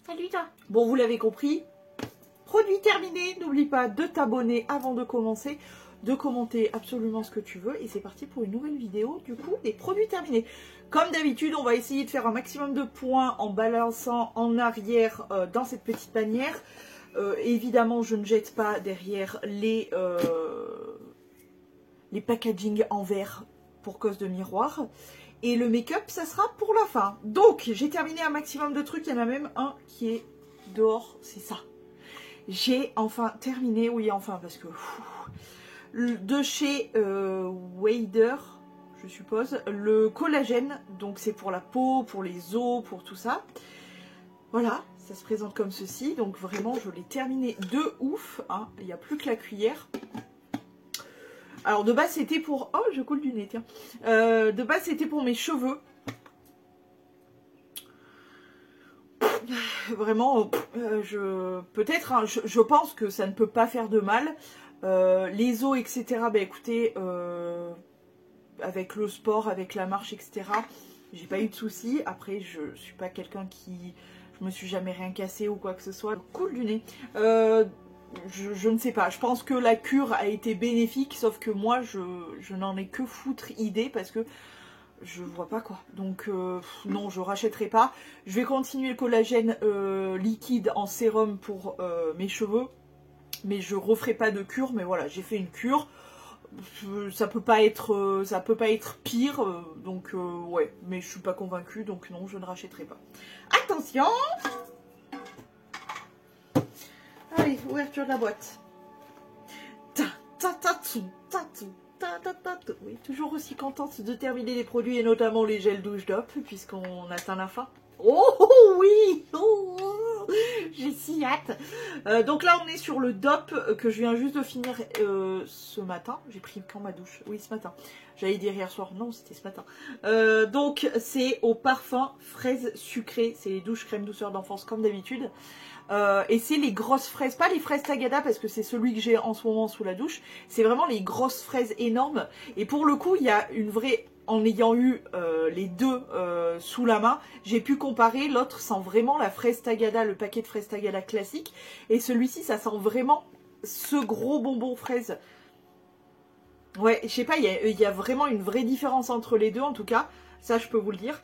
Salut toi. Bon, vous l'avez compris, produit terminé. N'oublie pas de t'abonner avant de commencer, de commenter absolument ce que tu veux. Et c'est parti pour une nouvelle vidéo, du coup, des produits terminés. Comme d'habitude, on va essayer de faire un maximum de points en balançant en arrière dans cette petite panière. Évidemment, je ne jette pas derrière les packaging en verre pour cause de miroir. Et le make-up, ça sera pour la fin. Donc, j'ai terminé un maximum de trucs. Il y en a même un qui est dehors, c'est ça. J'ai enfin terminé, oui, enfin, parce que... de chez Wader, je suppose, le collagène. Donc, c'est pour la peau, pour les os, pour tout ça. Voilà, ça se présente comme ceci. Donc, vraiment, je l'ai terminé de ouf. Hein. Il n'y a plus que la cuillère. Alors de base c'était pour... Oh, je coule du nez, tiens. De base c'était pour mes cheveux. Vraiment, peut-être, hein, je pense que ça ne peut pas faire de mal. Les os, etc. Ben écoutez, avec le sport, avec la marche, etc. J'ai pas eu de soucis. Après, je suis pas quelqu'un qui... Je me suis jamais rien cassé ou quoi que ce soit. Coule du nez. Je ne sais pas, je pense que la cure a été bénéfique, sauf que moi je n'en ai que foutre idée parce que je vois pas quoi. Donc non, je rachèterai pas. Je vais continuer le collagène liquide en sérum pour mes cheveux, mais je referai pas de cure. Mais voilà, j'ai fait une cure. Ça peut pas être pire, donc ouais, mais je suis pas convaincue, donc non, je ne rachèterai pas. Attention! Allez, ouverture de la boîte. Oui, toujours aussi contente de terminer les produits et notamment les gels douche DOP puisqu'on atteint la fin. Oh oui, oh, j'ai si hâte. Donc là, on est sur le DOP que je viens juste de finir ce matin. J'ai pris quand ma douche? Oui, ce matin. J'allais dire hier soir. Non, c'était ce matin. Donc, c'est au parfum fraise sucrée. C'est les douches crème douceur d'enfance comme d'habitude. Et c'est les grosses fraises, pas les fraises Tagada parce que c'est celui que j'ai en ce moment sous la douche. C'est vraiment les grosses fraises énormes. Et pour le coup, il y a une vraie... En ayant eu les deux sous la main, j'ai pu comparer. L'autre sent vraiment la fraise Tagada, le paquet de fraises Tagada classique. Et celui-ci, ça sent vraiment ce gros bonbon fraise. Ouais, je sais pas, il y a vraiment une vraie différence entre les deux en tout cas. Ça, je peux vous le dire.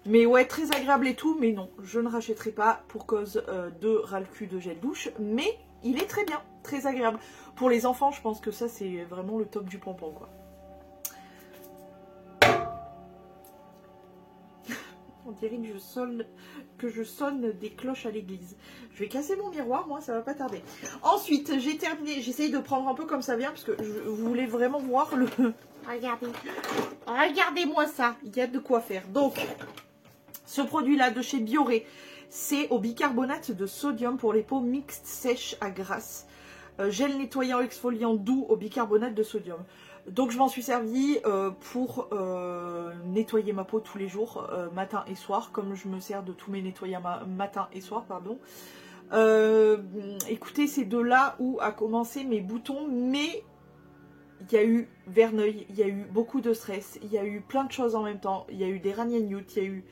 Mais ouais, très agréable et tout. Mais non, je ne rachèterai pas pour cause de ras-le-cul de gel douche. Mais il est très bien, très agréable. Pour les enfants, je pense que ça, c'est vraiment le top du pompon, quoi. On dirait que je sonne des cloches à l'église. Je vais casser mon miroir, moi, ça va pas tarder. Ensuite, j'ai terminé. J'essaye de prendre un peu comme ça vient, parce que vous voulez vraiment voir le... Regardez. Regardez-moi ça. Il y a de quoi faire. Donc, ce produit-là de chez Bioré, c'est au bicarbonate de sodium pour les peaux mixtes sèches à grasse. Gel nettoyant exfoliant doux au bicarbonate de sodium. Donc je m'en suis servi pour nettoyer ma peau tous les jours, matin et soir, comme je me sers de tous mes nettoyants matin et soir, pardon. Écoutez, c'est de là où a commencé mes boutons, mais il y a eu verneuil, il y a eu beaucoup de stress, il y a eu plein de choses en même temps, il y a eu des ragnagnoutes, il y a eu...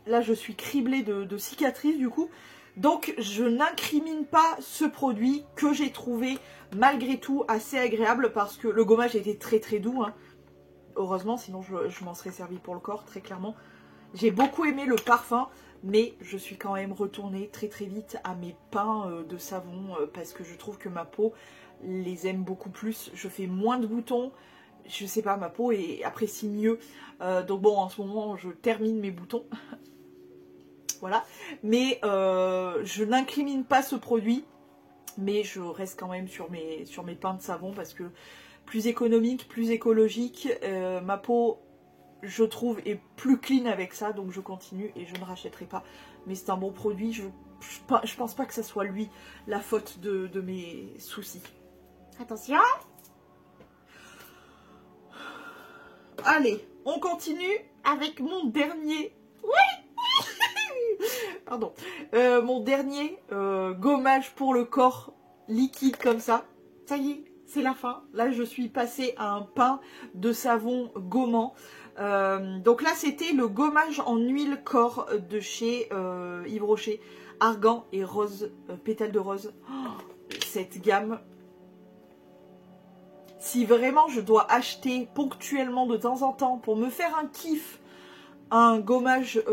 Là, je suis criblée de cicatrices du coup. Donc, je n'incrimine pas ce produit que j'ai trouvé malgré tout assez agréable parce que le gommage était très très doux. Hein. Heureusement, sinon je m'en serais servi pour le corps, très clairement. J'ai beaucoup aimé le parfum, mais je suis quand même retournée très très vite à mes pains de savon parce que je trouve que ma peau les aime beaucoup plus. Je fais moins de boutons. Je sais pas, ma peau apprécie mieux. Donc bon, en ce moment, je termine mes boutons. Voilà, mais je n'incrimine pas ce produit, mais je reste quand même sur mes pains de savon parce que plus économique, plus écologique, ma peau, je trouve, est plus clean avec ça, donc je continue et je ne rachèterai pas. Mais c'est un bon produit, je pense pas que ça soit lui la faute de mes soucis. Attention. Allez, on continue avec mon dernier... Oui. Pardon. Mon dernier gommage pour le corps liquide comme ça. Ça y est, c'est la fin. Là, je suis passée à un pain de savon gommant. Donc là, c'était le gommage en huile corps de chez Yves Rocher. Argan et rose, pétale de rose. Oh, cette gamme. Si vraiment je dois acheter ponctuellement de temps en temps pour me faire un kiff, un gommage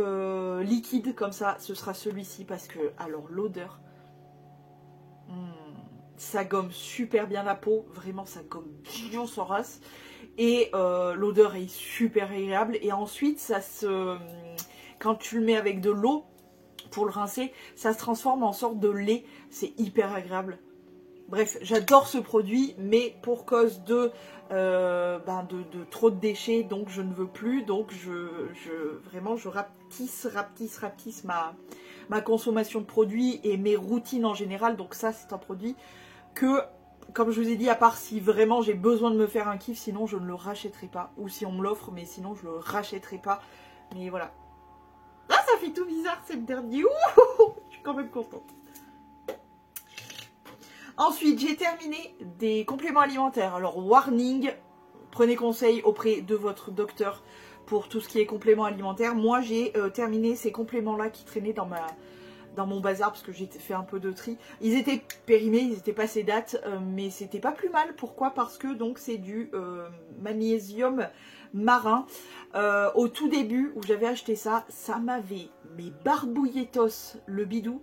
liquide comme ça, ce sera celui-ci parce que, alors l'odeur, ça gomme super bien la peau, vraiment ça gomme bien son race et l'odeur est super agréable et ensuite ça se, quand tu le mets avec de l'eau pour le rincer, ça se transforme en sorte de lait, c'est hyper agréable. Bref, j'adore ce produit, mais pour cause de trop de déchets, donc je ne veux plus. Donc vraiment, je rapetisse ma consommation de produits et mes routines en général. Donc ça, c'est un produit que, comme je vous ai dit, à part si vraiment j'ai besoin de me faire un kiff, sinon je ne le rachèterai pas. Ou si on me l'offre, mais sinon je ne le rachèterai pas. Mais voilà. Ah, ça fait tout bizarre cette dernière. Je suis quand même contente. Ensuite, j'ai terminé des compléments alimentaires. Alors, warning, prenez conseil auprès de votre docteur pour tout ce qui est compléments alimentaires. Moi, j'ai terminé ces compléments-là qui traînaient dans mon bazar parce que j'ai fait un peu de tri. Ils étaient périmés, ils étaient passés date, mais c'était pas plus mal. Pourquoi? Parce que donc c'est du magnésium marin. Au tout début où j'avais acheté ça, ça m'avait barbouillé tos le bidou.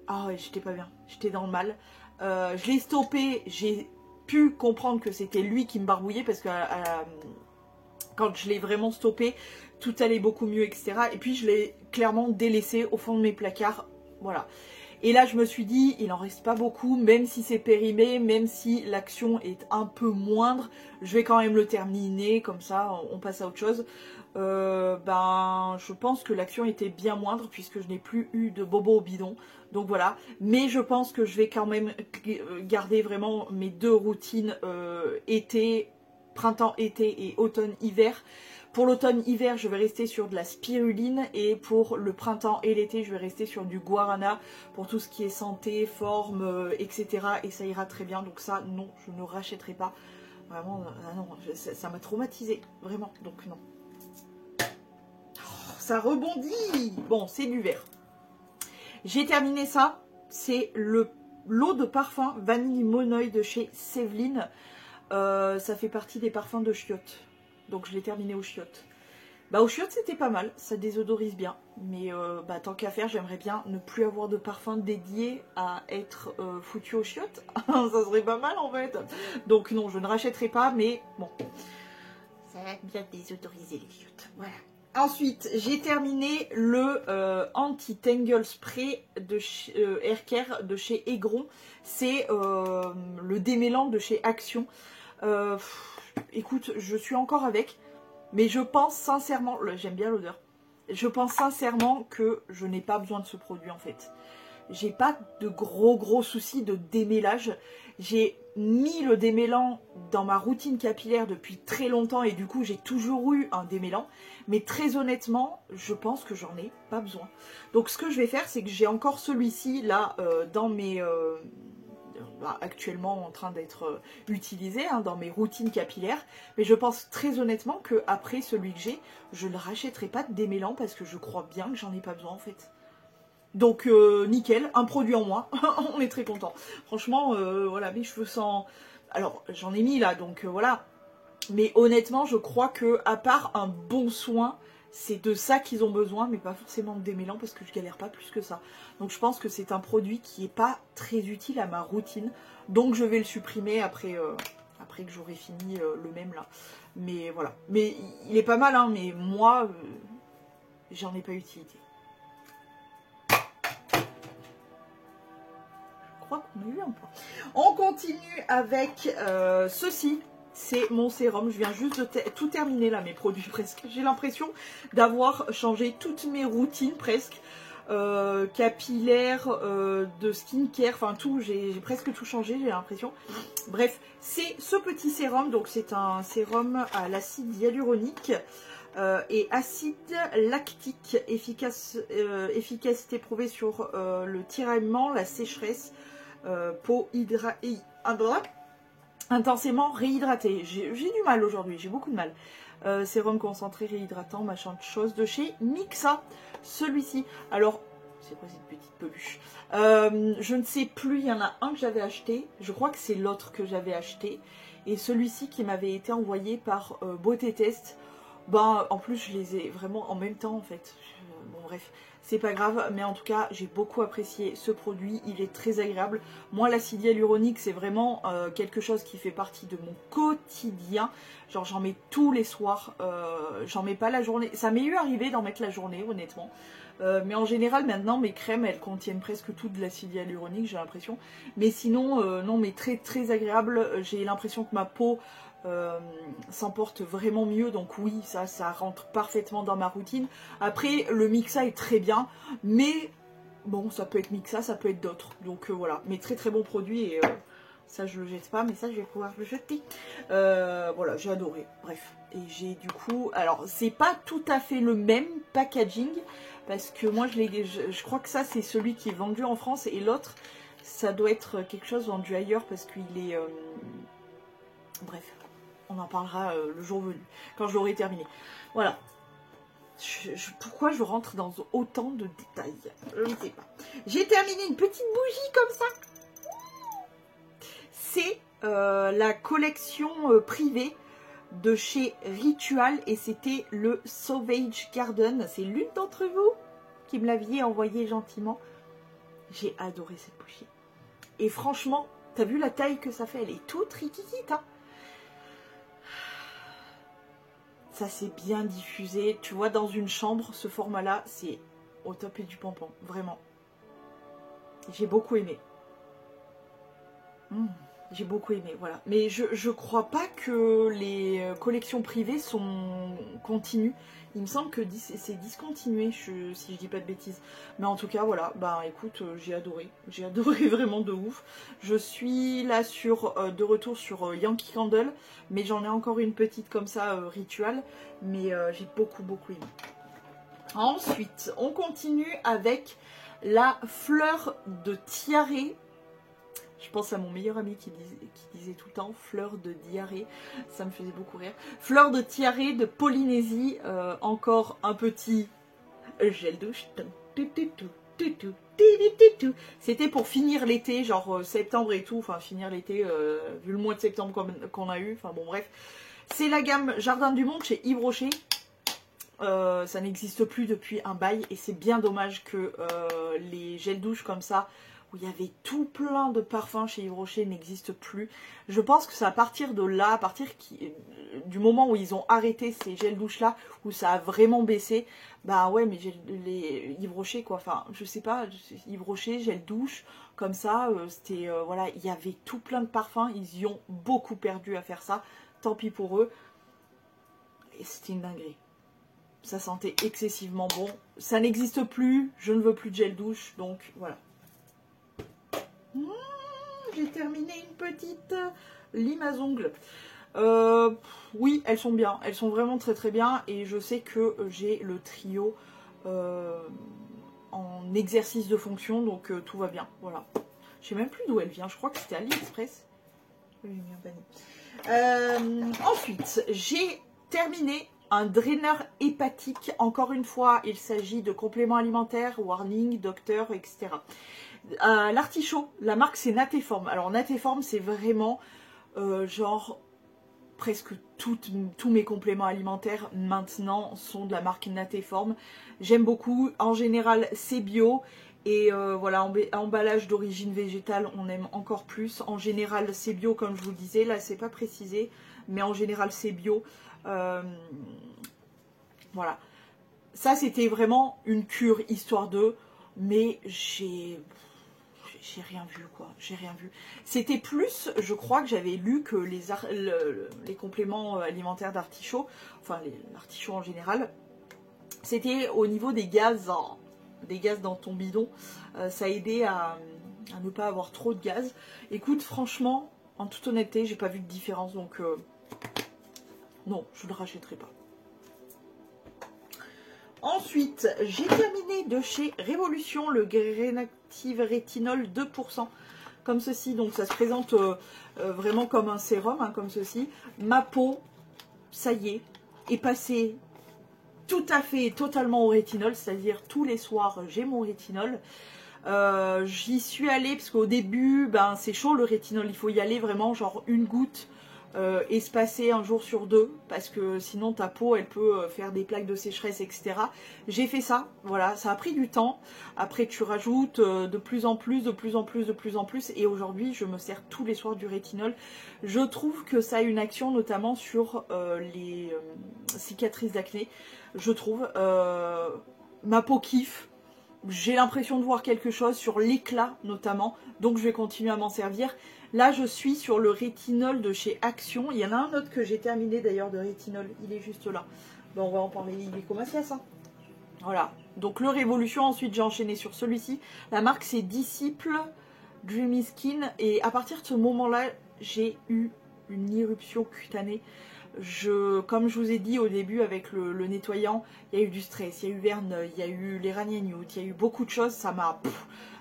Ah ouais, j'étais pas bien, j'étais dans le mal. Je l'ai stoppé, j'ai pu comprendre que c'était lui qui me barbouillait parce que quand je l'ai vraiment stoppé, tout allait beaucoup mieux, etc. Et puis je l'ai clairement délaissé au fond de mes placards, voilà. Et là je me suis dit, il en reste pas beaucoup, même si c'est périmé, même si l'action est un peu moindre, je vais quand même le terminer, comme ça on passe à autre chose. Je pense que l'action était bien moindre puisque je n'ai plus eu de bobo au bidon. Donc voilà, mais je pense que je vais quand même garder vraiment mes deux routines printemps-été et automne-hiver. Pour l'automne-hiver, je vais rester sur de la spiruline et pour le printemps et l'été, je vais rester sur du guarana pour tout ce qui est santé, forme, etc. Et ça ira très bien. Donc ça, non, je ne rachèterai pas. Vraiment, non, ça m'a traumatisée, vraiment, donc non. Oh, ça rebondit. Bon, c'est du vert. J'ai terminé ça, c'est l'eau de parfum vanille monoï de chez Séveline. Ça fait partie des parfums de chiottes. Donc je l'ai terminé aux chiottes. Aux chiottes c'était pas mal, ça désodorise bien. Mais tant qu'à faire, j'aimerais bien ne plus avoir de parfum dédié à être foutu aux chiottes. Ça serait pas mal en fait. Donc non, je ne rachèterai pas, mais bon. Ça va bien désodoriser les chiottes. Voilà. Ensuite, j'ai terminé le anti-tangle spray de Hair Care de chez Aigron. C'est le démêlant de chez Action. Écoute, je suis encore avec, mais je pense sincèrement, j'aime bien l'odeur, je pense sincèrement que je n'ai pas besoin de ce produit en fait. J'ai pas de gros soucis de démêlage. J'ai mis le démêlant dans ma routine capillaire depuis très longtemps et du coup j'ai toujours eu un démêlant. Mais très honnêtement, je pense que j'en ai pas besoin. Donc ce que je vais faire, c'est que j'ai encore celui-ci là dans mes... actuellement en train d'être utilisé dans mes routines capillaires. Mais je pense très honnêtement qu'après celui que j'ai, je ne rachèterai pas de démêlant parce que je crois bien que j'en ai pas besoin en fait. Donc nickel, un produit en moins, on est très content. Franchement, voilà, mes cheveux sans... Alors, j'en ai mis là, donc voilà. Mais honnêtement, je crois que à part un bon soin, c'est de ça qu'ils ont besoin, mais pas forcément de démêlant parce que je galère pas plus que ça. Donc je pense que c'est un produit qui n'est pas très utile à ma routine. Donc je vais le supprimer après que j'aurai fini le même là. Mais voilà. Mais il est pas mal, hein, mais moi, j'en ai pas utilité. On a eu un point. On continue avec ceci. C'est mon sérum. Je viens juste de tout terminer là, mes produits presque. J'ai l'impression d'avoir changé toutes mes routines presque. Capillaires, de skincare, enfin tout. J'ai presque tout changé, j'ai l'impression. Bref, c'est ce petit sérum. Donc c'est un sérum à l'acide hyaluronique. Et acide lactique, efficacité prouvée sur le tiraillement, la sécheresse, peau intensément réhydraté. J'ai du mal aujourd'hui, j'ai beaucoup de mal. Sérum concentré réhydratant, machin de choses de chez Mixa. Celui-ci. Alors, c'est quoi cette petite peluche? Je ne sais plus, il y en a un que j'avais acheté. Je crois que c'est l'autre que j'avais acheté. Et celui-ci qui m'avait été envoyé par Beauté Test. Ben, en plus, je les ai vraiment en même temps, en fait. Bon, bref, c'est pas grave. Mais en tout cas, j'ai beaucoup apprécié ce produit. Il est très agréable. Moi, l'acide hyaluronique, c'est vraiment quelque chose qui fait partie de mon quotidien. Genre, j'en mets tous les soirs. J'en mets pas la journée. Ça m'est eu arrivé d'en mettre la journée, honnêtement. Mais en général, maintenant, mes crèmes, elles contiennent presque toutes de l'acide hyaluronique, j'ai l'impression. Mais sinon, non, mais très, très agréable. J'ai l'impression que ma peau s'en porte vraiment mieux. Donc oui, ça rentre parfaitement dans ma routine. Après, le Mixa est très bien. Mais bon, ça peut être Mixa, ça peut être d'autres. Donc voilà. Mais très, très bon produit. Et ça, je le jette pas. Mais ça, je vais pouvoir le jeter. Voilà, j'ai adoré. Bref. Et j'ai du coup... Alors, c'est pas tout à fait le même packaging. Parce que moi, je crois que ça, c'est celui qui est vendu en France. Et l'autre, ça doit être quelque chose vendu ailleurs. Parce qu'il est... Bref, on en parlera le jour venu. Quand je l'aurai terminé. Voilà. Pourquoi je rentre dans autant de détails? Je ne sais pas. J'ai terminé une petite bougie comme ça. C'est la collection privée de chez Ritual et c'était le Sauvage Garden. C'est l'une d'entre vous qui me l'aviez envoyé gentiment. J'ai adoré cette bougie. Et franchement, t'as vu la taille que ça fait? Elle est toute rikikite, hein. Ça s'est bien diffusé. Tu vois, dans une chambre, ce format-là, c'est au top et du pompon. Vraiment. J'ai beaucoup aimé. J'ai beaucoup aimé, voilà. Mais je crois pas que les collections privées sont continues. Il me semble que c'est discontinué, si je dis pas de bêtises. Mais en tout cas, voilà. Bah écoute, j'ai adoré. J'ai adoré vraiment de ouf. Je suis là de retour sur Yankee Candle. Mais j'en ai encore une petite comme ça, Ritual. Mais j'ai beaucoup, beaucoup aimé. Ensuite, on continue avec la fleur de tiare. Je pense à mon meilleur ami qui disait tout le temps fleur de diarrhée. Ça me faisait beaucoup rire. Fleur de tiare de Polynésie. Encore un petit gel douche. C'était pour finir l'été, genre septembre et tout. Enfin, finir l'été, vu le mois de septembre qu'on a eu. Enfin, bon, bref. C'est la gamme Jardin du Monde chez Yves Rocher. Ça n'existe plus depuis un bail. Et c'est bien dommage que les gels douche comme ça, où il y avait tout plein de parfums chez Yves Rocher, n'existe plus. Je pense que c'est à partir de là, du moment où ils ont arrêté ces gels douches là, où ça a vraiment baissé, bah ouais, mais les Yves Rocher quoi, enfin je sais pas, Yves Rocher, gel douche, comme ça, c'était, voilà, il y avait tout plein de parfums, ils y ont beaucoup perdu à faire ça, tant pis pour eux, et c'était une dinguerie. Ça sentait excessivement bon, ça n'existe plus, je ne veux plus de gel douche, donc voilà. J'ai terminé une petite lime à ongles. Oui, elles sont bien. Elles sont vraiment très très bien. Et je sais que j'ai le trio en exercice de fonction. Donc tout va bien. Voilà. Je sais même plus d'où elle vient. Je crois que c'était AliExpress. Ensuite, j'ai terminé un draineur hépatique. Encore une fois, il s'agit de compléments alimentaires, warning, docteur, etc. L'artichaut, la marque c'est Natéform. Alors Natéform c'est vraiment genre presque tous mes compléments alimentaires maintenant sont de la marque Natéform. J'aime beaucoup, en général c'est bio et voilà, emballage d'origine végétale on aime encore plus. En général c'est bio comme je vous le disais, là c'est pas précisé mais en général c'est bio. Voilà, ça c'était vraiment une cure histoire de, mais j'ai rien vu quoi, j'ai rien vu. C'était plus, je crois que j'avais lu que les compléments alimentaires d'artichaut, enfin l'artichaut en général, c'était au niveau des gaz dans ton bidon, ça aidait à ne pas avoir trop de gaz. Écoute, franchement, en toute honnêteté, j'ai pas vu de différence, donc non, je ne le rachèterai pas. Ensuite, j'ai terminé de chez Révolution le Green Active Rétinol 2%. comme ceci. Donc ça se présente vraiment comme un sérum, hein, comme ceci. Ma peau, ça y est passée tout à fait totalement au rétinol, c'est-à-dire tous les soirs j'ai mon rétinol. J'y suis allée parce qu'au début ben, c'est chaud le rétinol, il faut y aller vraiment genre une goutte espacée un jour sur deux parce que sinon ta peau elle peut faire des plaques de sécheresse, etc. J'ai fait ça, voilà, ça a pris du temps. Après tu rajoutes de plus en plus et aujourd'hui je me sers tous les soirs du rétinol. Je trouve que ça a une action notamment sur les cicatrices d'acné. Je trouve ma peau kiffe. J'ai l'impression de voir quelque chose sur l'éclat notamment, donc je vais continuer à m'en servir. Là je suis sur le rétinol de chez Action, il y en a un autre que j'ai terminé d'ailleurs de rétinol, il est juste là. Ben, on va en parler, il est comme Asias, hein. Voilà, donc le Révolution, ensuite j'ai enchaîné sur celui-ci. La marque c'est Disciple Dreamy Skin et à partir de ce moment-là j'ai eu une éruption cutanée. Comme je vous ai dit au début avec le nettoyant, il y a eu du stress, il y a eu Verneuil, il y a eu les Ragnagnout, il y a eu beaucoup de choses, ça m'a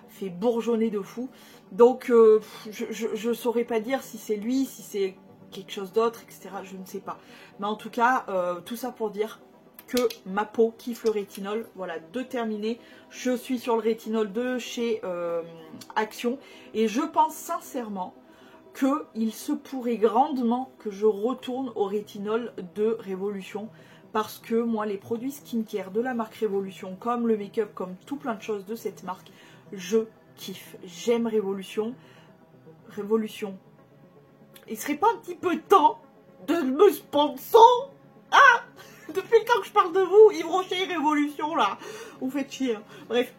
fait bourgeonner de fou. Donc je saurais pas dire si c'est lui, si c'est quelque chose d'autre, etc. Je ne sais pas. Mais en tout cas, tout ça pour dire que ma peau kiffe le rétinol. Voilà, de terminer. Je suis sur le rétinol de chez Action et je pense sincèrement qu'il se pourrait grandement que je retourne au rétinol de Révolution parce que moi les produits skincare de la marque Révolution comme le make-up, comme tout plein de choses de cette marque, je kiffe, j'aime Révolution. Il serait pas un petit peu temps de me sponsor? Ah, depuis le temps que je parle de vous, Yves Rocher, Révolution là, vous faites chier, hein. Bref,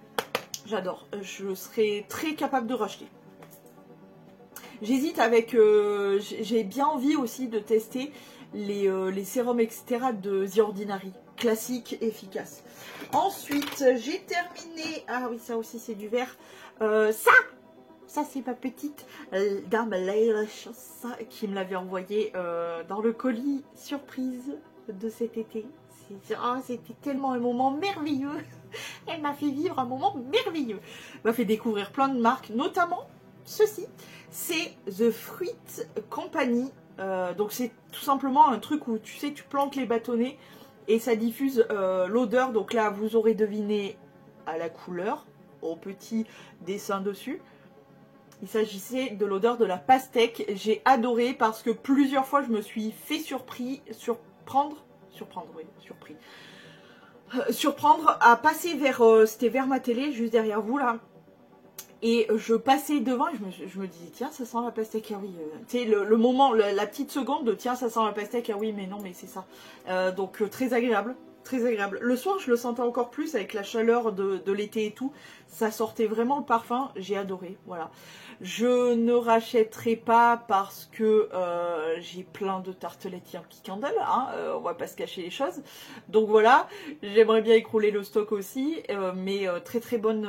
j'adore, je serais très capable de racheter. J'hésite avec, j'ai bien envie aussi de tester les sérums, etc. de The Ordinary. Classique, efficace. Ensuite, j'ai terminé, ah oui, ça aussi c'est du vert. Ça c'est ma petite dame Leila Chassa qui me l'avait envoyé dans le colis surprise de cet été. C'était tellement un moment merveilleux. Elle m'a fait vivre un moment merveilleux. Elle m'a fait découvrir plein de marques, notamment ceci. C'est The Fruit Company. Donc c'est tout simplement un truc où tu sais, tu plantes les bâtonnets et ça diffuse l'odeur. Donc là, vous aurez deviné à la couleur, au petit dessin dessus. Il s'agissait de l'odeur de la pastèque. J'ai adoré parce que plusieurs fois, je me suis fait surprendre à passer vers, c'était vers ma télé, juste derrière vous là. Et je passais devant et je me disais, tiens, ça sent la pastèque, ah oui. Tu sais, le moment, la petite seconde de, tiens, ça sent la pastèque, ah oui, mais non, mais c'est ça. Donc, très agréable, très agréable. Le soir, je le sentais encore plus avec la chaleur de l'été et tout. Ça sortait vraiment le parfum, j'ai adoré, voilà. Je ne rachèterai pas parce que j'ai plein de tartelettes Yankee Candle, hein, on va pas se cacher les choses. Donc voilà, j'aimerais bien écrouler le stock aussi, mais très très bonne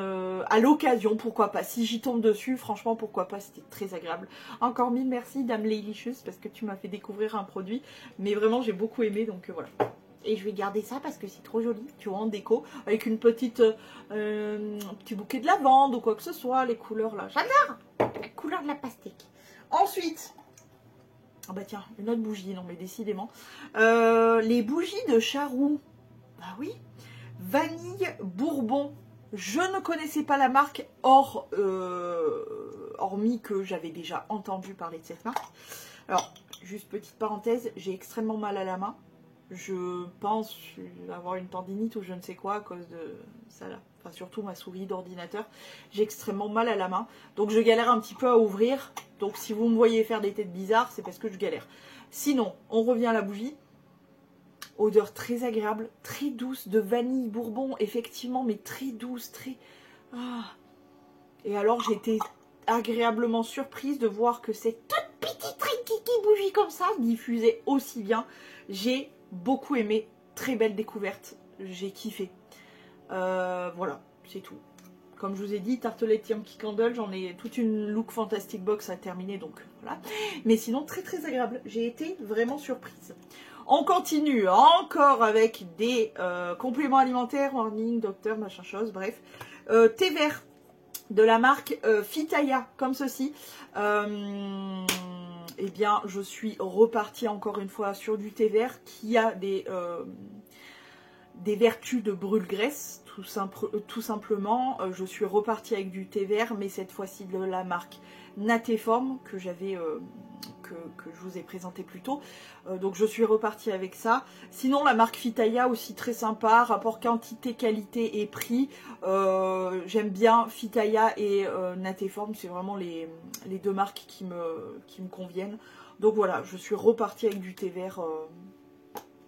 à l'occasion, pourquoi pas. Si j'y tombe dessus, franchement, pourquoi pas, c'était très agréable. Encore mille merci, Dame Leilicious, parce que tu m'as fait découvrir un produit, mais vraiment j'ai beaucoup aimé, donc voilà. Et je vais garder ça parce que c'est trop joli, tu vois, en déco, avec une petite, un petit bouquet de lavande ou quoi que ce soit, les couleurs là, j'adore la couleur de la pastèque. Ensuite, ah bah tiens, une autre bougie, non mais décidément, les bougies de Charroux, bah oui, vanille bourbon. Je ne connaissais pas la marque, hormis que j'avais déjà entendu parler de cette marque. Alors, juste petite parenthèse, j'ai extrêmement mal à la main. Je pense avoir une tendinite ou je ne sais quoi à cause de ça là. Enfin, surtout ma souris d'ordinateur. J'ai extrêmement mal à la main. Donc je galère un petit peu à ouvrir. Donc si vous me voyez faire des têtes bizarres, c'est parce que je galère. Sinon, on revient à la bougie. Odeur très agréable, très douce, de vanille bourbon, effectivement, mais très douce, très... Ah. Et alors j'ai été agréablement surprise de voir que cette toute petite kiki bougie comme ça diffusait aussi bien. J'ai beaucoup aimé, très belle découverte, j'ai kiffé. Voilà, c'est tout. Comme je vous ai dit, tartelette Yankee Candle, j'en ai toute une look fantastic box à terminer, donc voilà. Mais sinon, très très agréable, j'ai été vraiment surprise. On continue encore avec des compléments alimentaires, warning, docteur, machin chose, bref. Thé vert de la marque Fitaya, comme ceci. Eh bien, je suis repartie encore une fois sur du thé vert qui a des vertus de brûle-graisse, tout simplement. Je suis repartie avec du thé vert, mais cette fois-ci de la marque Natéform, que j'avais... que je vous ai présenté plus tôt. Donc je suis repartie avec ça. Sinon la marque Fitaya aussi très sympa, rapport quantité, qualité et prix. J'aime bien Fitaya et Natéform, c'est vraiment les deux marques qui me conviennent. Donc voilà, je suis repartie avec du thé vert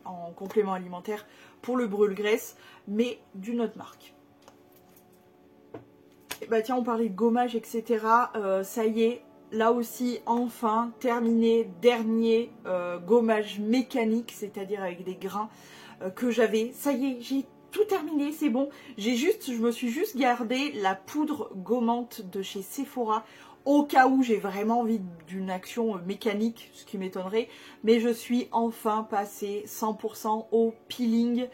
en complément alimentaire pour le brûle-graisse, mais d'une autre marque. Et bah tiens, on parlait de gommage, etc. Ça y est, là aussi, enfin, terminé, dernier gommage mécanique, c'est-à-dire avec des grains que j'avais. Ça y est, j'ai tout terminé, c'est bon. Je me suis juste gardé la poudre gommante de chez Sephora, au cas où j'ai vraiment envie d'une action mécanique, ce qui m'étonnerait. Mais je suis enfin passée 100% au peeling.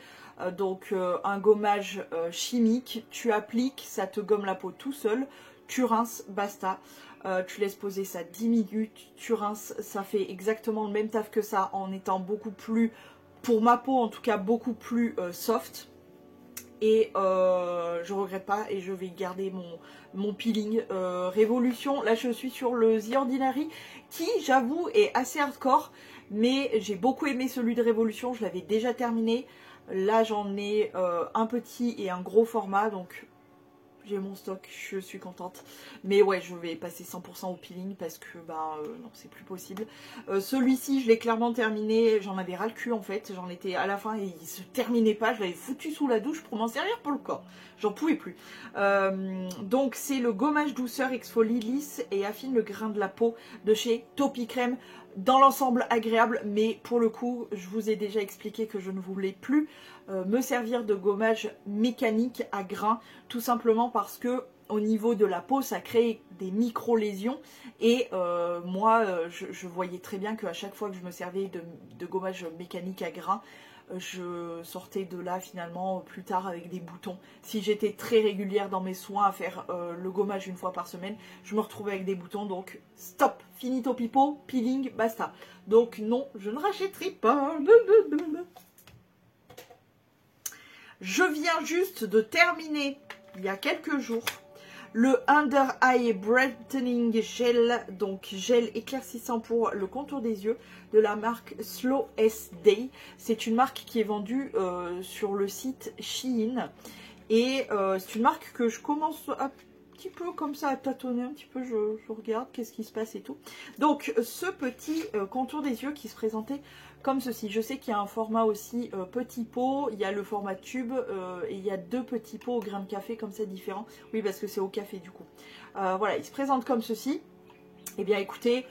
Donc un gommage chimique, tu appliques, ça te gomme la peau tout seul, tu rinces, basta. Tu laisses poser ça 10 minutes, tu rinces, ça fait exactement le même taf que ça en étant beaucoup plus, pour ma peau en tout cas, beaucoup plus soft. Et je regrette pas et je vais garder mon peeling Révolution. Là je suis sur le The Ordinary qui j'avoue est assez hardcore, mais j'ai beaucoup aimé celui de Révolution, je l'avais déjà terminé. Là j'en ai un petit et un gros format, donc j'ai mon stock, je suis contente. Mais ouais, je vais passer 100% au peeling parce que non, c'est plus possible. Celui-ci, je l'ai clairement terminé. J'en avais ras le cul en fait. J'en étais à la fin et il se terminait pas. Je l'avais foutu sous la douche pour m'en servir pour le corps. J'en pouvais plus. Donc c'est le gommage douceur exfolie lisse et affine le grain de la peau de chez Topicrème. Dans l'ensemble agréable, mais pour le coup, je vous ai déjà expliqué que je ne voulais plus me servir de gommage mécanique à grains, tout simplement parce que au niveau de la peau, ça crée des micro-lésions et moi, je voyais très bien qu'à chaque fois que je me servais de gommage mécanique à grains, je sortais de là finalement plus tard avec des boutons. Si j'étais très régulière dans mes soins à faire le gommage une fois par semaine, je me retrouvais avec des boutons, donc stop, finito pipo, peeling, basta. Donc non, je ne rachèterai pas. Je viens juste de terminer, il y a quelques jours, le Under Eye Brightening Gel, donc gel éclaircissant pour le contour des yeux de la marque Slow S Day. C'est une marque qui est vendue sur le site Shein et c'est une marque que je commence un petit peu comme ça à tâtonner, un petit peu je regarde qu'est-ce qui se passe et tout. Donc ce petit contour des yeux qui se présentait comme ceci. Je sais qu'il y a un format aussi petit pot, il y a le format tube et il y a deux petits pots au grain de café comme ça différents. Oui, parce que c'est au café du coup. Voilà, il se présente comme ceci. Eh bien écoutez,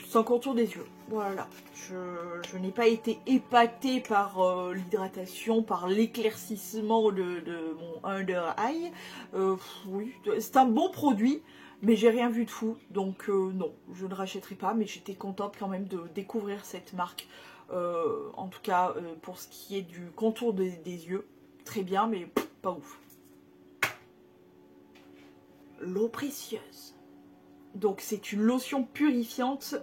sans contour des yeux. Voilà, je n'ai pas été épatée par l'hydratation, par l'éclaircissement de mon Under Eye. Oui, c'est un bon produit. Mais j'ai rien vu de fou, donc non, je ne rachèterai pas, mais j'étais contente quand même de découvrir cette marque. En tout cas, pour ce qui est du contour des yeux, très bien, mais pas ouf. L'eau précieuse. Donc c'est une lotion purifiante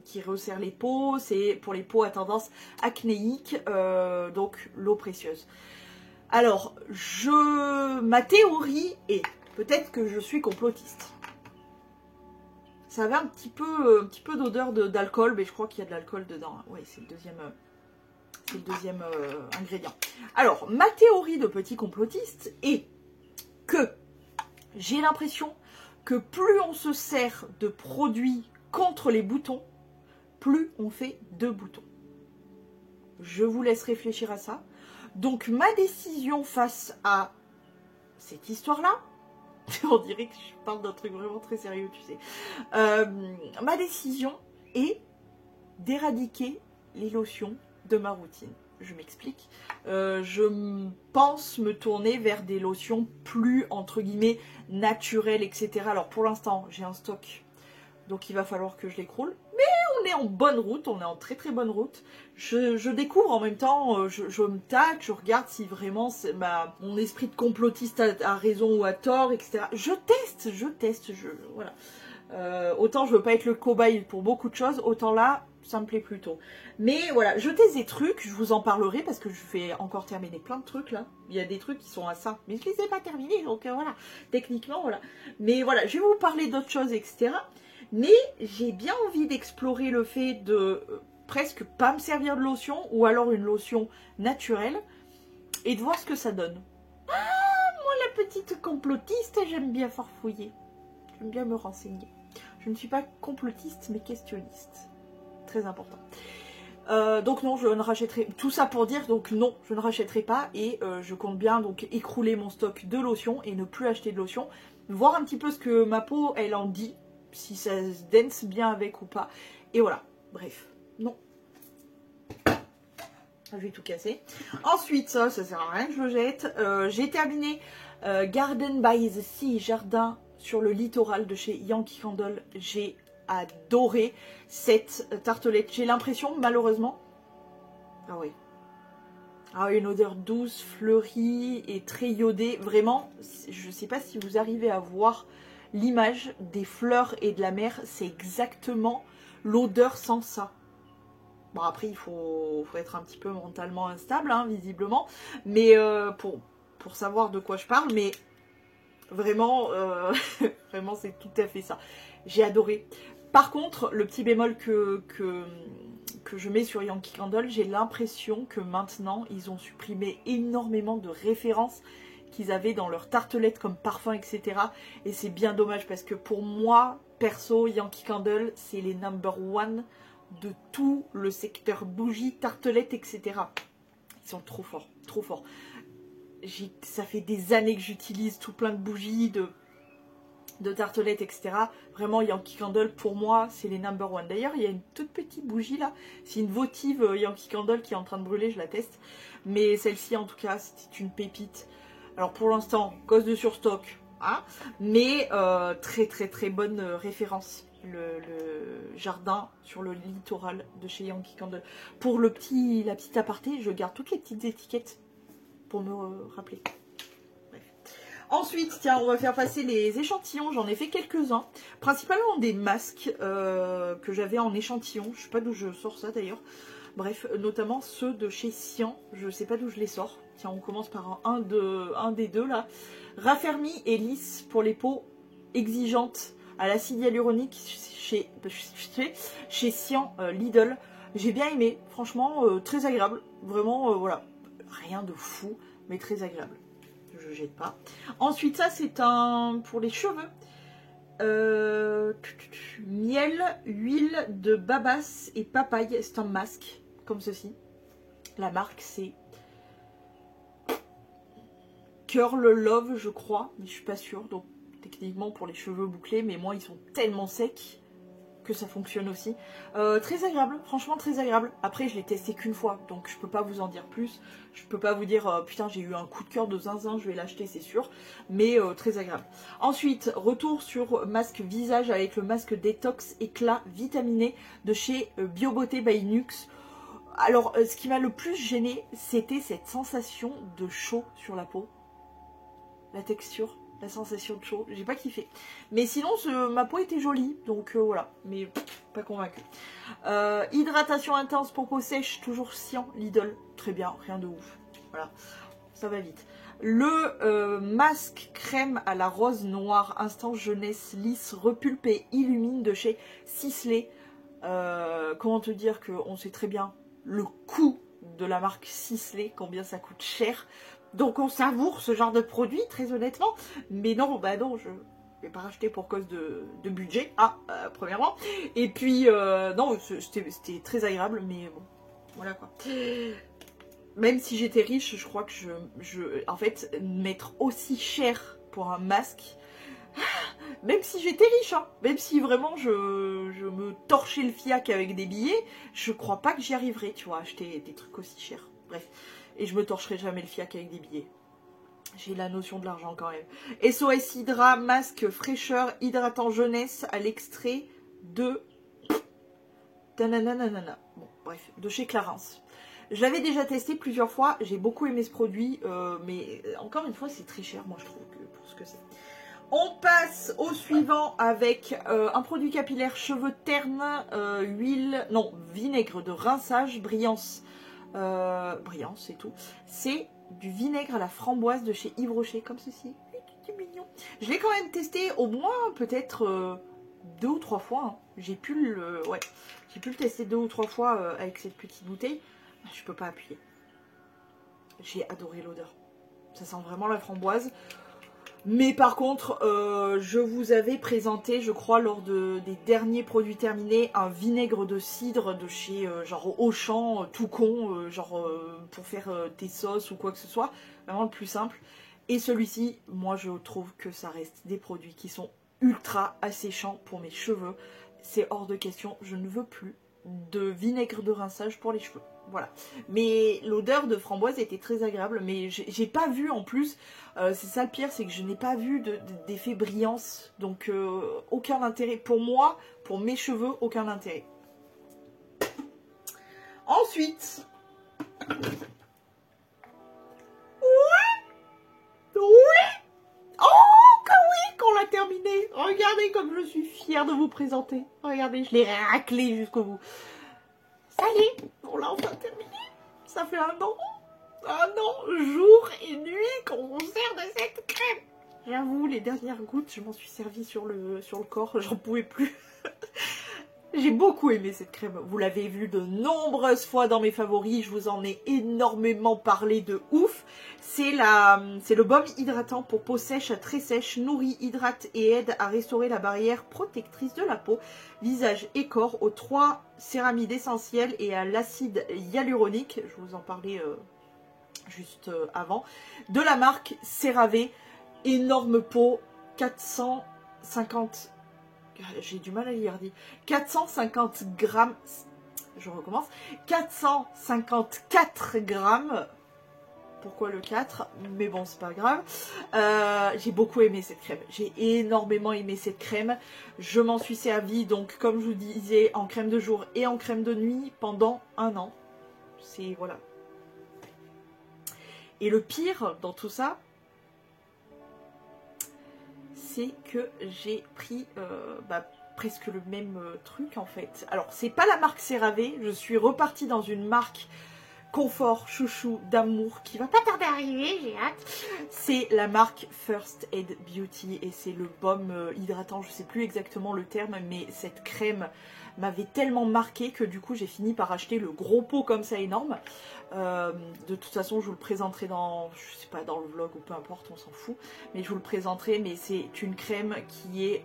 qui resserre les peaux, c'est pour les peaux à tendance acnéique, donc l'eau précieuse. Alors, ma théorie est... Peut-être que je suis complotiste. Ça avait un petit peu d'odeur d'alcool, mais je crois qu'il y a de l'alcool dedans. Oui, c'est le deuxième ingrédient. Alors, ma théorie de petit complotiste est que j'ai l'impression que plus on se sert de produits contre les boutons, plus on fait de boutons. Je vous laisse réfléchir à ça. Donc, ma décision face à cette histoire-là, on dirait que je parle d'un truc vraiment très sérieux, tu sais. Ma décision est d'éradiquer les lotions de ma routine. Je m'explique. Je pense me tourner vers des lotions plus, entre guillemets, naturelles, etc. Alors pour l'instant, j'ai un stock, donc il va falloir que je l'écroule. Mais on est en bonne route, on est en très très bonne route. Je découvre en même temps, je me tâte, je regarde si vraiment mon esprit de complotiste a raison ou a tort, etc. Je teste, voilà. Autant je veux pas être le cobaye pour beaucoup de choses, autant là, ça me plaît plutôt. Mais voilà, je teste des trucs, je vous en parlerai parce que je vais encore terminer plein de trucs là. Il y a des trucs qui sont à ça, mais je les ai pas terminés, donc voilà, techniquement voilà. Mais voilà, je vais vous parler d'autres choses, etc. Mais j'ai bien envie d'explorer le fait de presque pas me servir de lotion ou alors une lotion naturelle et de voir ce que ça donne. Ah, moi la petite complotiste, j'aime bien farfouiller. J'aime bien me renseigner. Je ne suis pas complotiste mais questionniste. Très important. Donc non, je ne rachèterai, tout ça pour dire, donc non, je ne rachèterai pas et je compte bien donc écrouler mon stock de lotion et ne plus acheter de lotion, voir un petit peu ce que ma peau elle en dit, si ça se dense bien avec ou pas, et voilà, bref, non. Je vais tout casser. Ensuite, ça sert à rien que je le jette. J'ai terminé Garden by the Sea, jardin sur le littoral de chez Yankee Candle. J'ai adoré cette tartelette. J'ai l'impression, malheureusement, ah oui, une odeur douce, fleurie et très iodée. Vraiment, je ne sais pas si vous arrivez à voir l'image des fleurs et de la mer. C'est exactement l'odeur sans ça. Bon, après, il faut être un petit peu mentalement instable, hein, visiblement. Mais pour savoir de quoi je parle, mais vraiment, vraiment, c'est tout à fait ça. J'ai adoré. Par contre, le petit bémol que je mets sur Yankee Candle, j'ai l'impression que maintenant, ils ont supprimé énormément de références qu'ils avaient dans leurs tartelettes comme parfum, etc. Et c'est bien dommage parce que pour moi, perso, Yankee Candle, c'est les #1 de tout le secteur bougies, tartelettes, etc. Ils sont trop forts, trop forts. Ça fait des années que j'utilise tout plein de bougies, de tartelettes, etc. Vraiment, Yankee Candle, pour moi, c'est les #1. D'ailleurs, il y a une toute petite bougie là. C'est une votive Yankee Candle qui est en train de brûler, je la teste. Mais celle-ci, en tout cas, c'était une pépite. Alors, pour l'instant, cause de surstock, hein, mais très très très bonne référence. Le jardin sur le littoral de chez Yankee Candle. Pour la petite aparté, je garde toutes les petites étiquettes pour me rappeler. Ensuite, tiens, on va faire passer les échantillons. J'en ai fait quelques-uns. Principalement des masques que j'avais en échantillon. Je ne sais pas d'où je sors ça d'ailleurs. Bref, notamment ceux de chez Sian. Je ne sais pas d'où je les sors. Tiens, on commence par un des deux là. Raffermi et lisse pour les peaux exigeantes à l'acide hyaluronique chez Sian Lidl. J'ai bien aimé. Franchement, très agréable. Vraiment, voilà. Rien de fou, mais très agréable. Je jette pas. Ensuite, ça c'est un pour les cheveux. Miel, huile de babas et papaye. C'est un masque comme ceci. La marque c'est Curl Love, je crois, mais je suis pas sûre. Donc techniquement pour les cheveux bouclés, mais moi ils sont tellement secs que ça fonctionne aussi. Très agréable, franchement très agréable. Après je l'ai testé qu'une fois, donc je peux pas vous en dire plus. Je peux pas vous dire putain j'ai eu un coup de cœur de zinzin, je vais l'acheter c'est sûr. Mais très agréable. Ensuite, retour sur masque visage avec le masque détox éclat vitaminé de chez Biobeauté by Nuxe. Alors ce qui m'a le plus gêné, c'était cette sensation de chaud sur la peau. La texture. La sensation de chaud, j'ai pas kiffé. Mais sinon, ma peau était jolie, donc voilà. Mais pas convaincue. Hydratation intense pour peau sèche, toujours Sian Lidl. Très bien, rien de ouf. Voilà, ça va vite. Le masque crème à la rose noire, instant jeunesse, lisse, repulpe et illumine de chez Sisley. Comment te dire qu'on sait très bien le coût de la marque Sisley, combien ça coûte cher. Donc on savoure ce genre de produit, très honnêtement. Mais non, bah non, je vais pas racheter pour cause de budget, premièrement. Et puis, non, c'était très agréable, mais bon, voilà quoi. Même si j'étais riche, je crois que en fait, mettre aussi cher pour un masque, même si j'étais riche, hein, même si vraiment je me torchais le fiac avec des billets, je crois pas que j'y arriverais, tu vois, acheter des trucs aussi chers. Bref. Et je me torcherai jamais le fiac avec des billets. J'ai la notion de l'argent quand même. SOS Hydra, masque fraîcheur, hydratant jeunesse à l'extrait de Tananana. Bon, bref, de chez Clarins. Je l'avais déjà testé plusieurs fois, j'ai beaucoup aimé ce produit, mais encore une fois, c'est très cher, moi je trouve, pour ce que c'est. On passe au suivant avec un produit capillaire cheveux ternes, vinaigre de rinçage, brillance. Brillance, c'est tout. C'est du vinaigre à la framboise de chez Yves Rocher, comme ceci. C'est mignon. Je l'ai quand même testé au moins peut-être 2 ou 3 fois. Hein. J'ai pu le tester 2 ou 3 fois avec cette petite bouteille. Je peux pas appuyer. J'ai adoré l'odeur. Ça sent vraiment la framboise. Mais par contre, je vous avais présenté, je crois, lors des derniers produits terminés, un vinaigre de cidre de chez genre Auchan, tout con, pour faire des sauces ou quoi que ce soit. Vraiment le plus simple. Et celui-ci, moi je trouve que ça reste des produits qui sont ultra asséchants pour mes cheveux. C'est hors de question, je ne veux plus de vinaigre de rinçage pour les cheveux. Voilà. Mais l'odeur de framboise était très agréable, mais j'ai pas vu en plus, c'est ça le pire, c'est que je n'ai pas vu d'effet brillance, donc aucun intérêt pour moi, pour mes cheveux, aucun intérêt. Ensuite, qu'on l'a terminé. Regardez comme je suis fière de vous présenter. Regardez, je l'ai raclé jusqu'au bout. Ça y est, on l'a enfin terminé. Ça fait 1 an, jour et nuit qu'on sert de cette crème. J'avoue, les dernières gouttes, je m'en suis servi sur le corps, j'en pouvais plus. J'ai beaucoup aimé cette crème. Vous l'avez vu de nombreuses fois dans mes favoris. Je vous en ai énormément parlé de ouf. C'est le baume hydratant pour peau sèche à très sèche. Nourrit, hydrate et aide à restaurer la barrière protectrice de la peau, visage et corps aux 3 céramides essentielles et à l'acide hyaluronique. Je vous en parlais juste avant. De la marque CeraVe. Énorme pot. 450... J'ai du mal à lire. 450 grammes. Je recommence. 454 grammes. Pourquoi le 4? Mais bon, c'est pas grave. J'ai beaucoup aimé cette crème. J'ai énormément aimé cette crème. Je m'en suis servi, donc, comme je vous disais, en crème de jour et en crème de nuit pendant 1 an. C'est, voilà. Et le pire dans tout ça, c'est que j'ai pris presque le même truc en fait. Alors c'est pas la marque CeraVe, je suis repartie dans une marque confort, chouchou, d'amour qui va pas tarder à arriver, j'ai hâte. C'est la marque First Aid Beauty et c'est le baume hydratant, je sais plus exactement le terme, mais cette crème m'avait tellement marqué que du coup j'ai fini par acheter le gros pot comme ça énorme. De toute façon je vous le présenterai dans, je sais pas, dans le vlog ou peu importe, on s'en fout, mais je vous le présenterai. Mais c'est une crème qui est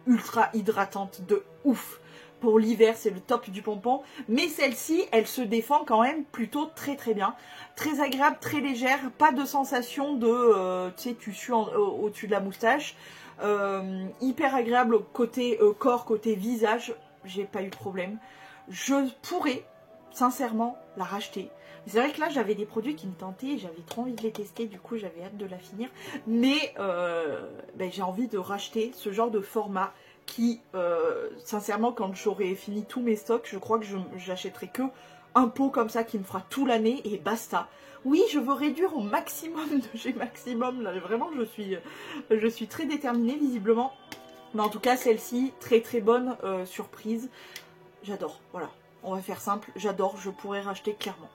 ultra hydratante de ouf. Pour l'hiver, c'est le top du pompon. Mais celle-ci, elle se défend quand même plutôt très très bien. Très agréable, très légère. Pas de sensation de, tu sais, tu sues au-dessus de la moustache. Hyper agréable côté corps, côté visage. J'ai pas eu de problème. Je pourrais, sincèrement, la racheter. C'est vrai que là, j'avais des produits qui me tentaient. J'avais trop envie de les tester. Du coup, j'avais hâte de la finir. Mais j'ai envie de racheter ce genre de format qui, sincèrement, quand j'aurai fini tous mes stocks, je crois que j'achèterai que un pot comme ça qui me fera tout l'année et basta. Oui, je veux réduire au maximum de chez Maximum. Là, vraiment, je suis très déterminée, visiblement. Mais en tout cas, celle-ci, très très bonne surprise. J'adore, voilà. On va faire simple, j'adore, je pourrais racheter clairement.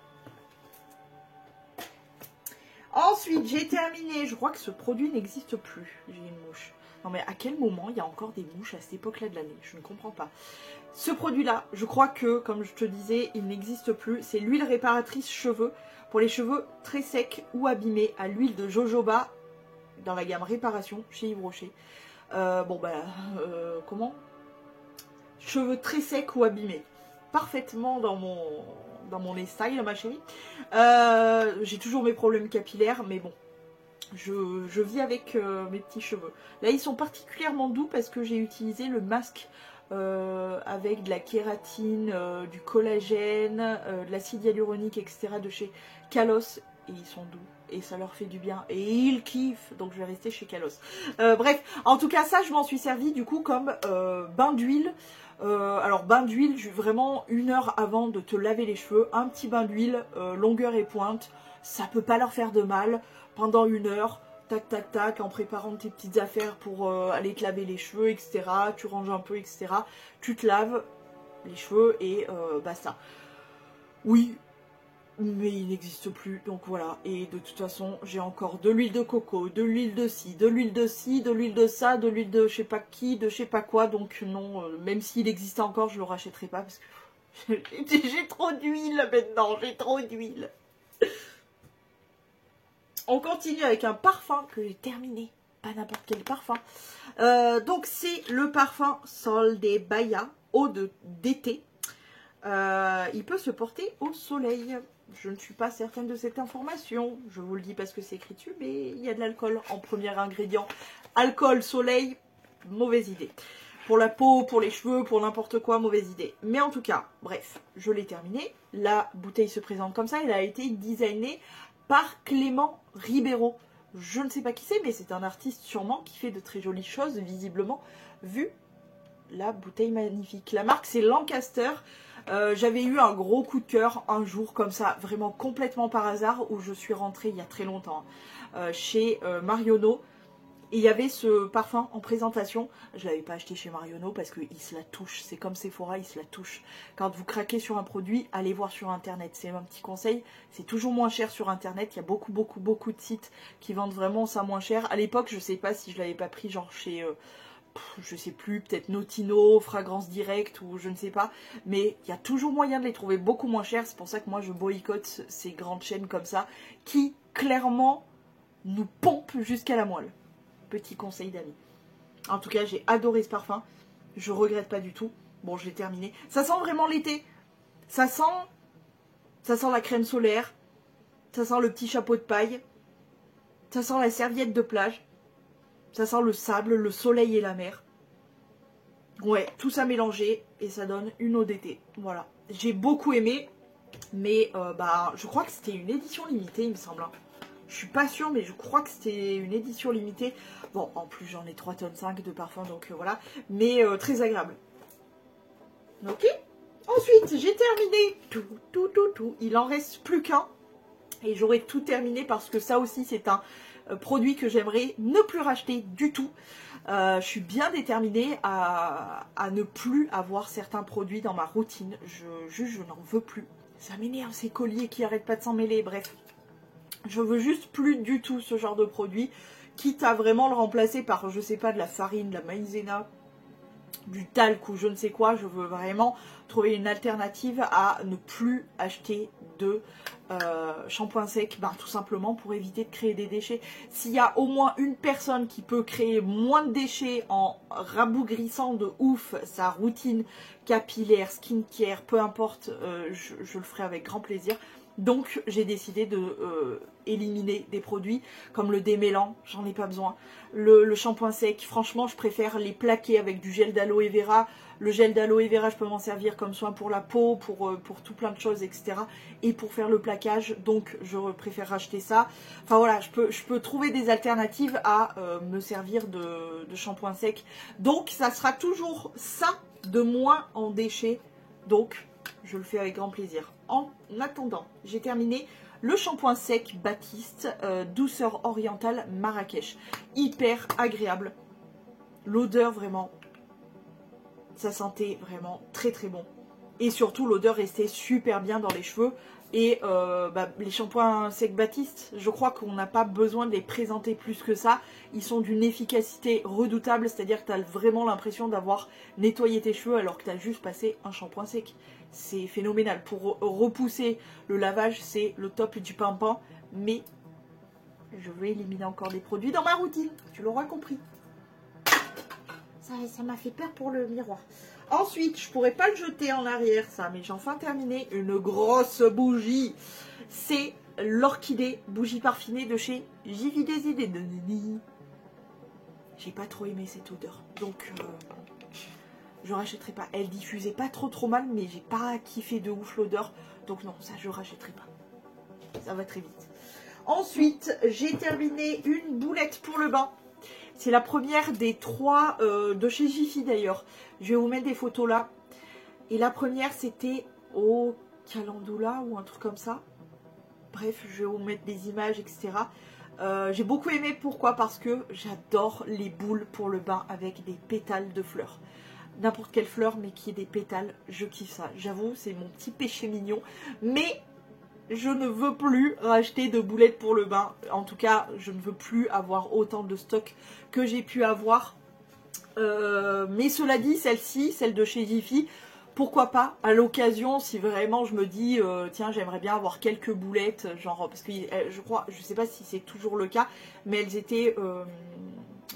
Ensuite, j'ai terminé. Je crois que ce produit n'existe plus. J'ai une mouche. Non mais à quel moment il y a encore des mouches à cette époque-là de l'année? Je ne comprends pas. Ce produit-là, je crois que, comme je te disais, il n'existe plus. C'est l'huile réparatrice cheveux pour les cheveux très secs ou abîmés à l'huile de jojoba dans la gamme réparation chez Yves Rocher. Comment? Cheveux très secs ou abîmés. Parfaitement dans mon style, ma chérie. J'ai toujours mes problèmes capillaires, mais bon. Je vis avec mes petits cheveux. Là, ils sont particulièrement doux parce que j'ai utilisé le masque avec de la kératine, du collagène, de l'acide hyaluronique, etc. de chez Kalos. Et ils sont doux. Et ça leur fait du bien. Et ils kiffent. Donc, je vais rester chez Kalos. Bref, en tout cas, ça, je m'en suis servi du coup comme bain d'huile Alors bain d'huile, vraiment 1 heure avant de te laver les cheveux, un petit bain d'huile, longueur et pointe, ça peut pas leur faire de mal. Pendant 1 heure, tac tac tac, en préparant tes petites affaires pour aller te laver les cheveux, etc. Tu ranges un peu, etc. Tu te laves les cheveux et basta. Oui, mais il n'existe plus, donc voilà. Et de toute façon, j'ai encore de l'huile de coco, de l'huile de ci, de l'huile de ci, de l'huile de ça, de l'huile de je sais pas qui, de je sais pas quoi. Donc non, même s'il existait encore, je le rachèterai pas parce que j'ai trop d'huile maintenant, j'ai trop d'huile. On continue avec un parfum que j'ai terminé, pas n'importe quel parfum. Donc c'est le parfum Sol de Bahia, eau d'été. Il peut se porter au soleil. Je ne suis pas certaine de cette information. Je vous le dis parce que c'est écrit dessus, mais il y a de l'alcool en premier ingrédient. Alcool, soleil, mauvaise idée. Pour la peau, pour les cheveux, pour n'importe quoi, mauvaise idée. Mais en tout cas, bref, je l'ai terminé. La bouteille se présente comme ça. Elle a été designée par Clément Ribeiro. Je ne sais pas qui c'est, mais c'est un artiste sûrement qui fait de très jolies choses, visiblement, vu la bouteille magnifique. La marque, c'est Lancaster. J'avais eu un gros coup de cœur un jour comme ça, vraiment complètement par hasard, où je suis rentrée il y a très longtemps chez Marionneau. Et il y avait ce parfum en présentation. Je ne l'avais pas acheté chez Marionneau parce qu'il se la touche. C'est comme Sephora, il se la touche. Quand vous craquez sur un produit, allez voir sur Internet. C'est un petit conseil. C'est toujours moins cher sur Internet. Il y a beaucoup de sites qui vendent vraiment ça moins cher. À l'époque, je ne sais pas si je ne l'avais pas pris genre chez... je sais plus, peut-être Notino, Fragrance Direct ou je ne sais pas. Mais il y a toujours moyen de les trouver beaucoup moins chers. C'est pour ça que moi, je boycotte ces grandes chaînes comme ça qui, clairement, nous pompent jusqu'à la moelle. Petit conseil d'amis. En tout cas, j'ai adoré ce parfum. Je regrette pas du tout. Bon, je l'ai terminé. Ça sent vraiment l'été. Ça sent la crème solaire. Ça sent le petit chapeau de paille. Ça sent la serviette de plage. Ça sent le sable, le soleil et la mer. Ouais, tout ça mélangé et ça donne une eau d'été. Voilà. J'ai beaucoup aimé. Mais je crois que c'était une édition limitée, il me semble. Je suis pas sûre, mais je crois que c'était une édition limitée. Bon, en plus, j'en ai 3,5 tonnes de parfum, donc voilà. Mais très agréable. Ok. Ensuite, j'ai terminé tout. Il en reste plus qu'un. Et j'aurai tout terminé parce que ça aussi, c'est un produit que j'aimerais ne plus racheter du tout. Je suis bien déterminée à ne plus avoir certains produits dans ma routine. Je n'en veux plus. Ça m'énerve, ces colliers qui arrêtent pas de s'en mêler, bref. Je veux juste plus du tout ce genre de produit, quitte à vraiment le remplacer par, je sais pas, de la farine, de la maïzena, du talc ou je ne sais quoi. Je veux vraiment trouver une alternative à ne plus acheter de shampoing sec, tout simplement pour éviter de créer des déchets. S'il y a au moins une personne qui peut créer moins de déchets en rabougrissant de ouf sa routine capillaire, skincare, peu importe, je le ferai avec grand plaisir. Donc j'ai décidé de éliminer des produits comme le démêlant, j'en ai pas besoin. Le shampoing sec, franchement je préfère les plaquer avec du gel d'aloe vera. Le gel d'aloe vera, je peux m'en servir comme soin pour la peau, pour tout plein de choses, etc. Et pour faire le plaquage, donc je préfère racheter ça. Enfin voilà, je peux trouver des alternatives à me servir de shampoing sec. Donc ça sera toujours ça de moins en déchets. Donc je le fais avec grand plaisir. En attendant, j'ai terminé le shampoing sec Baptiste douceur orientale Marrakech. Hyper agréable. L'odeur vraiment, ça sentait vraiment très très bon. Et surtout l'odeur restait super bien dans les cheveux. Et les shampoings sec Baptiste, je crois qu'on n'a pas besoin de les présenter plus que ça. Ils sont d'une efficacité redoutable, c'est-à-dire que tu as vraiment l'impression d'avoir nettoyé tes cheveux alors que tu as juste passé un shampoing sec. C'est phénoménal. Pour repousser le lavage, c'est le top du pimpant. Mais je vais éliminer encore des produits dans ma routine. Tu l'auras compris. Ça m'a fait peur pour le miroir. Ensuite, je pourrais pas le jeter en arrière, ça, mais j'ai enfin terminé une grosse bougie. C'est l'orchidée bougie parfumée de chez JVDZ. J'ai pas trop aimé cette odeur, donc je rachèterai pas. Elle diffusait pas trop mal, mais j'ai pas kiffé de ouf l'odeur, donc non, ça je rachèterai pas. Ça va très vite. Ensuite, j'ai terminé une boulette pour le bain. C'est la première des 3 de chez Jiffy d'ailleurs. Je vais vous mettre des photos là. Et la première c'était au Calendula ou un truc comme ça. Bref, je vais vous mettre des images, etc. J'ai beaucoup aimé, pourquoi? Parce que j'adore les boules pour le bain avec des pétales de fleurs. N'importe quelle fleur, mais qui ait des pétales, je kiffe ça. J'avoue, c'est mon petit péché mignon. Mais je ne veux plus racheter de boulettes pour le bain. En tout cas, je ne veux plus avoir autant de stock que j'ai pu avoir. Mais cela dit, celle-ci, celle de chez Jiffy, pourquoi pas, à l'occasion, si vraiment je me dis, tiens, j'aimerais bien avoir quelques boulettes, genre, parce que je crois, je sais pas si c'est toujours le cas, mais elles étaient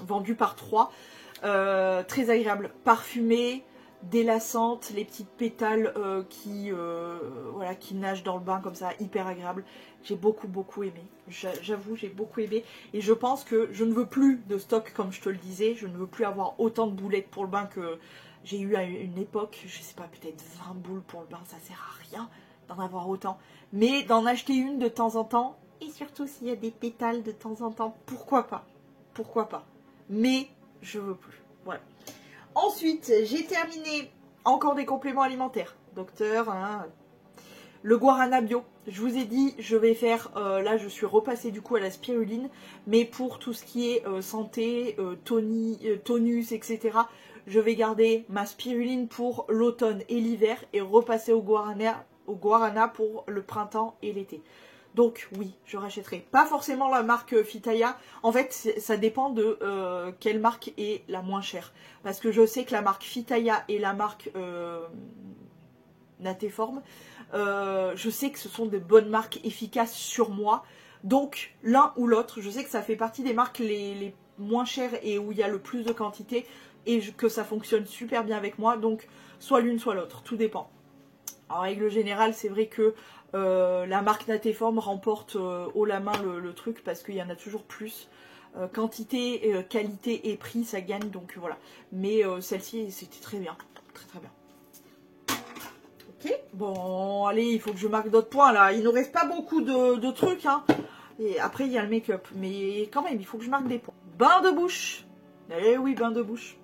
vendues par 3, très agréables, parfumées, délassantes, les petites pétales voilà, qui nagent dans le bain comme ça, hyper agréable. J'ai beaucoup aimé, j'avoue, j'ai beaucoup aimé, et je pense que je ne veux plus de stock, comme je te le disais, je ne veux plus avoir autant de boulettes pour le bain que j'ai eu à une époque, je sais pas, peut-être 20 boules pour le bain, ça sert à rien d'en avoir autant. Mais d'en acheter une de temps en temps, et surtout s'il y a des pétales de temps en temps, pourquoi pas? Pourquoi pas? Mais je veux plus. Voilà. Ensuite, j'ai terminé encore des compléments alimentaires. Docteur, hein, le guarana bio. Je vous ai dit, je vais faire, là je suis repassée du coup à la spiruline, mais pour tout ce qui est santé, tonus, etc., je vais garder ma spiruline pour l'automne et l'hiver et repasser au guarana pour le printemps et l'été. Donc oui, je rachèterai. Pas forcément la marque Fitaya. En fait, ça dépend de quelle marque est la moins chère. Parce que je sais que la marque Fitaya et la marque Nateform, je sais que ce sont de bonnes marques efficaces sur moi. Donc l'un ou l'autre, je sais que ça fait partie des marques les moins chères et où il y a le plus de quantité. Et que ça fonctionne super bien avec moi, donc soit l'une soit l'autre, tout dépend. En règle générale, c'est vrai que la marque Nateform remporte haut la main le truc parce qu'il y en a toujours plus. Quantité, qualité et prix, ça gagne, donc voilà. Mais celle-ci, c'était très bien, très bien. Ok, bon, allez, il faut que je marque d'autres points là. Il ne reste pas beaucoup de trucs, hein. Et après, il y a le make-up, mais quand même, il faut que je marque des points. Bain de bouche. Eh oui, bain de bouche.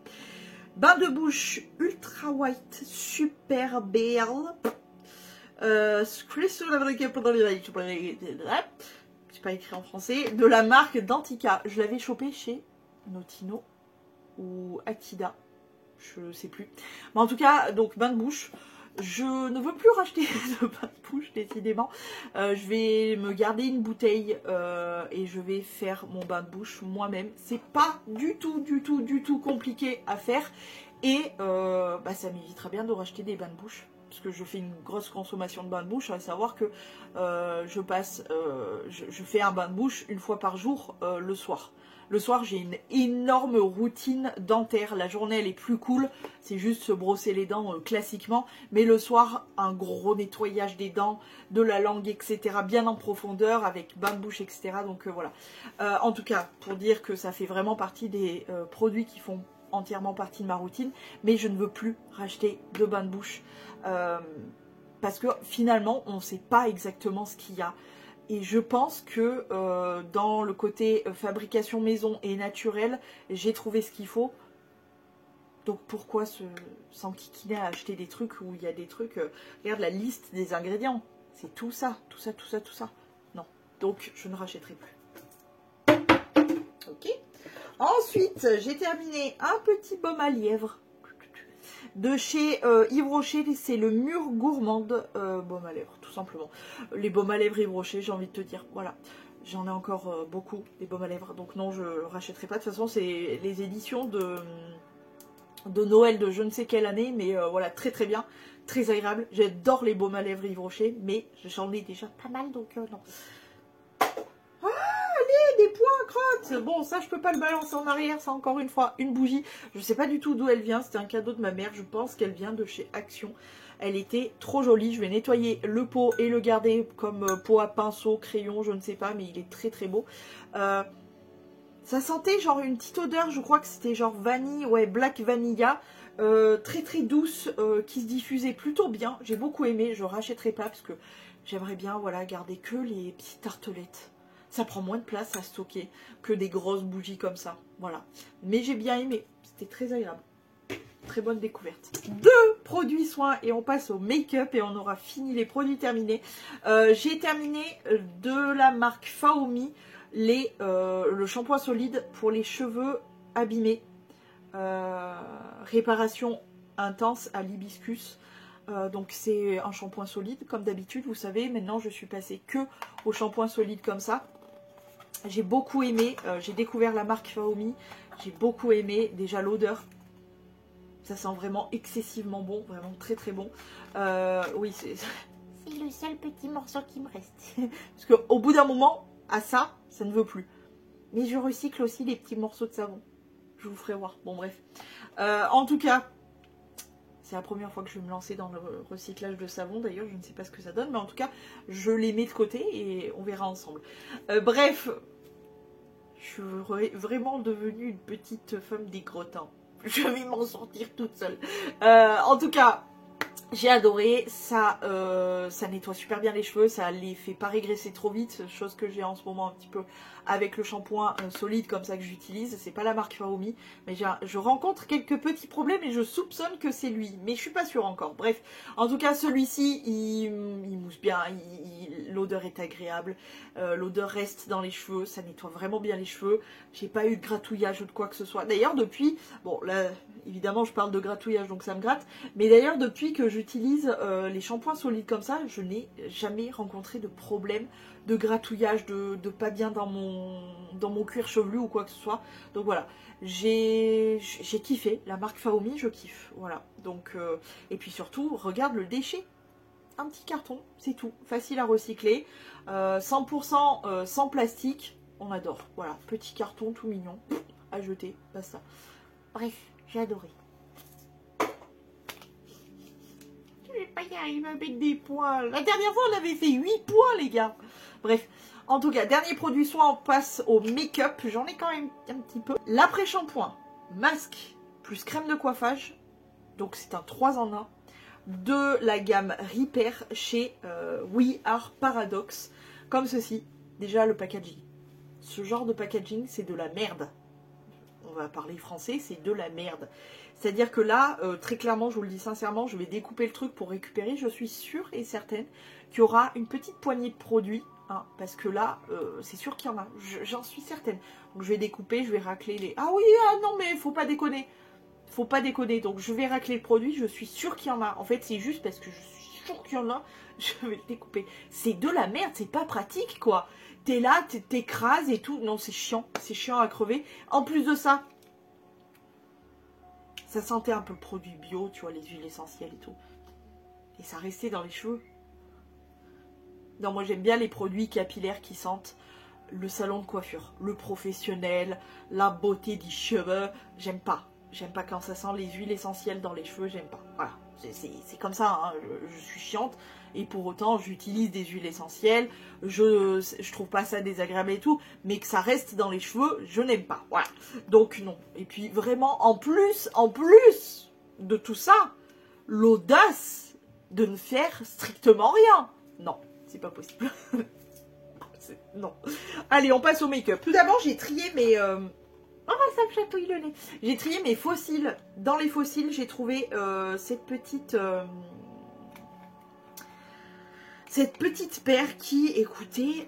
Bain de bouche Ultra White Super Belle. C'est pas écrit en français. De la marque Dantica. Je l'avais chopé chez Notino ou Atida. Je sais plus. Mais en tout cas, donc bain de bouche. Je ne veux plus racheter de bain de bouche, décidément. Je vais me garder une bouteille et je vais faire mon bain de bouche moi-même. C'est pas du tout compliqué à faire. Et ça m'évitera bien de racheter des bains de bouche. Parce que je fais une grosse consommation de bain de bouche. À savoir que je fais un bain de bouche une fois par jour le soir. Le soir, j'ai une énorme routine dentaire. La journée, elle est plus cool. C'est juste se brosser les dents classiquement. Mais le soir, un gros nettoyage des dents, de la langue, etc. Bien en profondeur, avec bain de bouche, etc. Donc voilà. En tout cas, pour dire que ça fait vraiment partie des produits qui font entièrement partie de ma routine. Mais je ne veux plus racheter de bain de bouche. Parce que finalement, on ne sait pas exactement ce qu'il y a. Et je pense que dans le côté fabrication maison et naturel, j'ai trouvé ce qu'il faut. Donc pourquoi s'enquiquiner à acheter des trucs où il y a des trucs... regarde la liste des ingrédients. C'est tout ça. Non. Donc je ne rachèterai plus. Ok. Ensuite, j'ai terminé un petit baume à lièvre. De chez Yves Rocher, c'est le Mur Gourmande baume à lèvres, tout simplement. Les baumes à lèvres Yves Rocher, j'ai envie de te dire, voilà. J'en ai encore beaucoup, des baumes à lèvres, donc non, je rachèterai pas. De toute façon, c'est les éditions de Noël de je ne sais quelle année, mais voilà, très bien, très agréable. J'adore les baumes à lèvres Yves Rocher, mais j'en ai déjà pas mal, donc non. Des points crottes. Bon, ça, je peux pas le balancer en arrière. C'est encore une fois une bougie. Je sais pas du tout d'où elle vient. C'était un cadeau de ma mère. Je pense qu'elle vient de chez Action. Elle était trop jolie. Je vais nettoyer le pot et le garder comme pot à pinceau, crayon, je ne sais pas. Mais il est très beau. Ça sentait genre une petite odeur. Je crois que c'était genre vanille. Ouais, black vanilla. Très douce. Qui se diffusait plutôt bien. J'ai beaucoup aimé. Je rachèterai pas parce que j'aimerais bien, voilà, garder que les petites tartelettes. ça prend moins de place à stocker que des grosses bougies comme ça. Voilà. Mais j'ai bien aimé. C'était très agréable. Très bonne découverte. 2 produits soins et on passe au make-up et on aura fini les produits terminés. J'ai terminé de la marque Faomi le shampoing solide pour les cheveux abîmés. Réparation intense à l'hibiscus. Donc c'est un shampoing solide comme d'habitude, vous savez. Maintenant je suis passée que au shampoing solide comme ça. J'ai beaucoup aimé. J'ai découvert la marque Faomi. J'ai beaucoup aimé. Déjà l'odeur. Ça sent vraiment excessivement bon, vraiment très très bon. Oui, c'est le seul petit morceau qui me reste. Parce qu'au bout d'un moment, à ça ne veut plus. Mais je recycle aussi les petits morceaux de savon. Je vous ferai voir. Bon, bref. En tout cas, c'est la première fois que je vais me lancer dans le recyclage de savon. D'ailleurs, je ne sais pas ce que ça donne. Mais en tout cas, je les mets de côté et on verra ensemble. Bref, je suis vraiment devenue une petite femme des grottins. Je vais m'en sortir toute seule. En tout cas, j'ai adoré. Ça nettoie super bien les cheveux. Ça les fait pas régresser trop vite. Chose que j'ai en ce moment un petit peu avec le shampoing solide comme ça que j'utilise. C'est pas la marque Faomi. Mais je rencontre quelques petits problèmes et je soupçonne que c'est lui. Mais je suis pas sûre encore. Bref, en tout cas, celui-ci, il mousse bien. L'odeur est agréable. L'odeur reste dans les cheveux. Ça nettoie vraiment bien les cheveux. J'ai pas eu de gratouillage ou de quoi que ce soit. D'ailleurs, depuis... Bon, là, évidemment, je parle de gratouillage, donc ça me gratte. Mais d'ailleurs, depuis que j'utilise les shampoings solides comme ça, je n'ai jamais rencontré de problème de gratouillage, de pas bien dans mon cuir chevelu ou quoi que ce soit. Donc voilà, j'ai kiffé. La marque Faomi, je kiffe. Voilà. Donc, et puis surtout, regarde le déchet. Un petit carton, c'est tout. Facile à recycler. 100% sans plastique. On adore. Voilà, petit carton tout mignon. À jeter, basta. Bref, j'ai adoré. Je vais pas y arriver avec des poils. La dernière fois, on avait fait 8 points, les gars. Bref, en tout cas, dernier produit soin, on passe au make-up. J'en ai quand même un petit peu. L'après-shampoing, masque plus crème de coiffage. Donc, c'est un 3 en 1 de la gamme Repair chez We Are Paradox. Comme ceci. Déjà, le packaging. Ce genre de packaging, c'est de la merde. On va parler français, c'est de la merde. C'est-à-dire que là, très clairement, je vous le dis sincèrement, je vais découper le truc pour récupérer. Je suis sûre et certaine qu'il y aura une petite poignée de produits. Hein, parce que là, c'est sûr qu'il y en a. J'en suis certaine. Donc je vais découper, je vais racler les... Ah oui, ah non, mais faut pas déconner. Faut pas déconner. Donc je vais racler le produit, je suis sûre qu'il y en a. En fait, c'est juste parce que je suis sûre qu'il y en a. Je vais le découper. C'est de la merde, c'est pas pratique, quoi. T'es là, t'écrases et tout. Non, c'est chiant à crever. En plus de ça, ça sentait un peu le produit bio, tu vois, les huiles essentielles et tout. Et ça restait dans les cheveux. Non, moi j'aime bien les produits capillaires qui sentent le salon de coiffure, le professionnel, la beauté des cheveux. J'aime pas. J'aime pas quand ça sent les huiles essentielles dans les cheveux, j'aime pas. Voilà, c'est comme ça, hein. Je suis chiante. Et pour autant, j'utilise des huiles essentielles. Je trouve pas ça désagréable et tout. Mais que ça reste dans les cheveux, je n'aime pas. Voilà. Donc non. Et puis vraiment, en plus de tout ça, l'audace de ne faire strictement rien. Non, c'est pas possible. Non. Allez, on passe au make-up. Tout d'abord, j'ai trié mes... Oh, ça me chatouille le nez. J'ai trié mes fossiles. Dans les fossiles, j'ai trouvé cette petite paire qui, écoutez,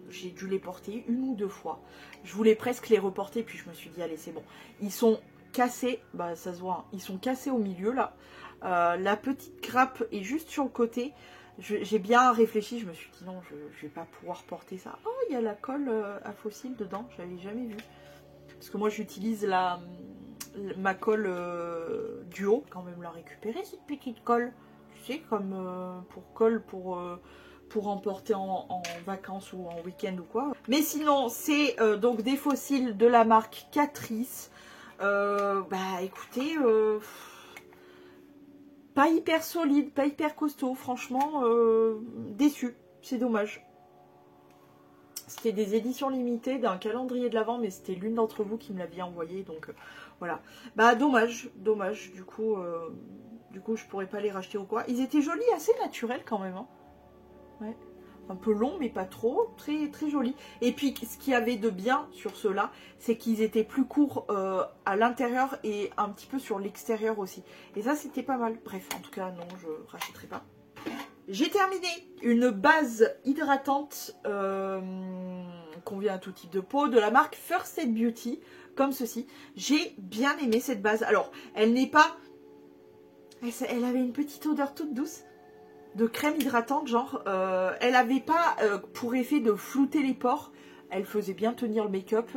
j'ai dû les porter 1 ou 2 fois. Je voulais presque les reporter, puis je me suis dit, allez, c'est bon. Ils sont cassés, bah ça se voit, hein. Ils sont cassés au milieu, là. La petite grappe est juste sur le côté. J'ai bien réfléchi, je me suis dit, non, je vais pas pouvoir porter ça. Oh, il y a la colle à fossiles dedans, je l'avais jamais vu. Parce que moi, j'utilise ma colle duo. Quand même la récupérer, cette petite colle. Tu sais, comme pour emporter en vacances ou en week-end ou quoi. Mais sinon, c'est donc des fossiles de la marque Catrice. Bah écoutez, pas hyper solide, pas hyper costaud. Franchement, déçu. C'est dommage. C'était des éditions limitées d'un calendrier de l'Avent, mais c'était l'une d'entre vous qui me l'aviez envoyé. Donc voilà. Bah dommage. Du coup, je pourrais pas les racheter ou quoi. Ils étaient jolis, assez naturels quand même. Hein. Ouais. un peu long mais pas trop, très très joli. Et puis ce qu'il y avait de bien sur ceux-là, c'est qu'ils étaient plus courts à l'intérieur et un petit peu sur l'extérieur aussi. Et ça c'était pas mal. Bref, en tout cas non, je rachèterai pas. J'ai terminé une base hydratante convient à tout type de peau de la marque First Aid Beauty, comme ceci. J'ai bien aimé cette base. Alors, elle n'est pas... Elle avait une petite odeur toute douce de crème hydratante, genre. Elle n'avait pas pour effet de flouter les pores. Elle faisait bien tenir le make-up.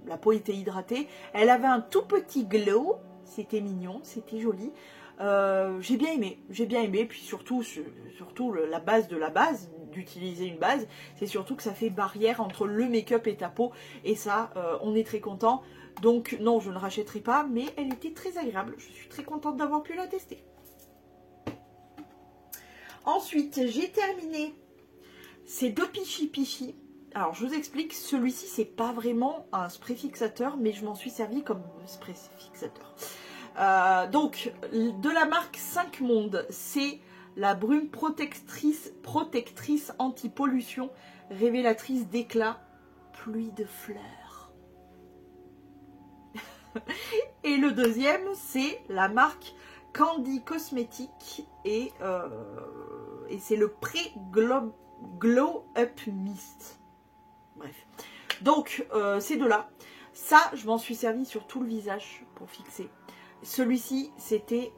La peau était hydratée. Elle avait un tout petit glow. C'était mignon, c'était joli. J'ai bien aimé, puis surtout la base de la base, d'utiliser une base, c'est surtout que ça fait barrière entre le make-up et ta peau, et ça, on est très content. Donc non, je ne rachèterai pas, mais elle était très agréable, je suis très contente d'avoir pu la tester. Ensuite, j'ai terminé ces deux Pichi. Alors, je vous explique, celui-ci, c'est pas vraiment un spray fixateur, mais je m'en suis servi comme spray fixateur. Donc, de la marque 5 Mondes, c'est la brume protectrice anti-pollution, révélatrice d'éclat, pluie de fleurs. Et le deuxième, c'est la marque Candy Cosmetics et c'est le Glow Up Mist. Bref. Donc, ces deux-là, ça, je m'en suis servi sur tout le visage pour fixer. Celui-ci, c'était,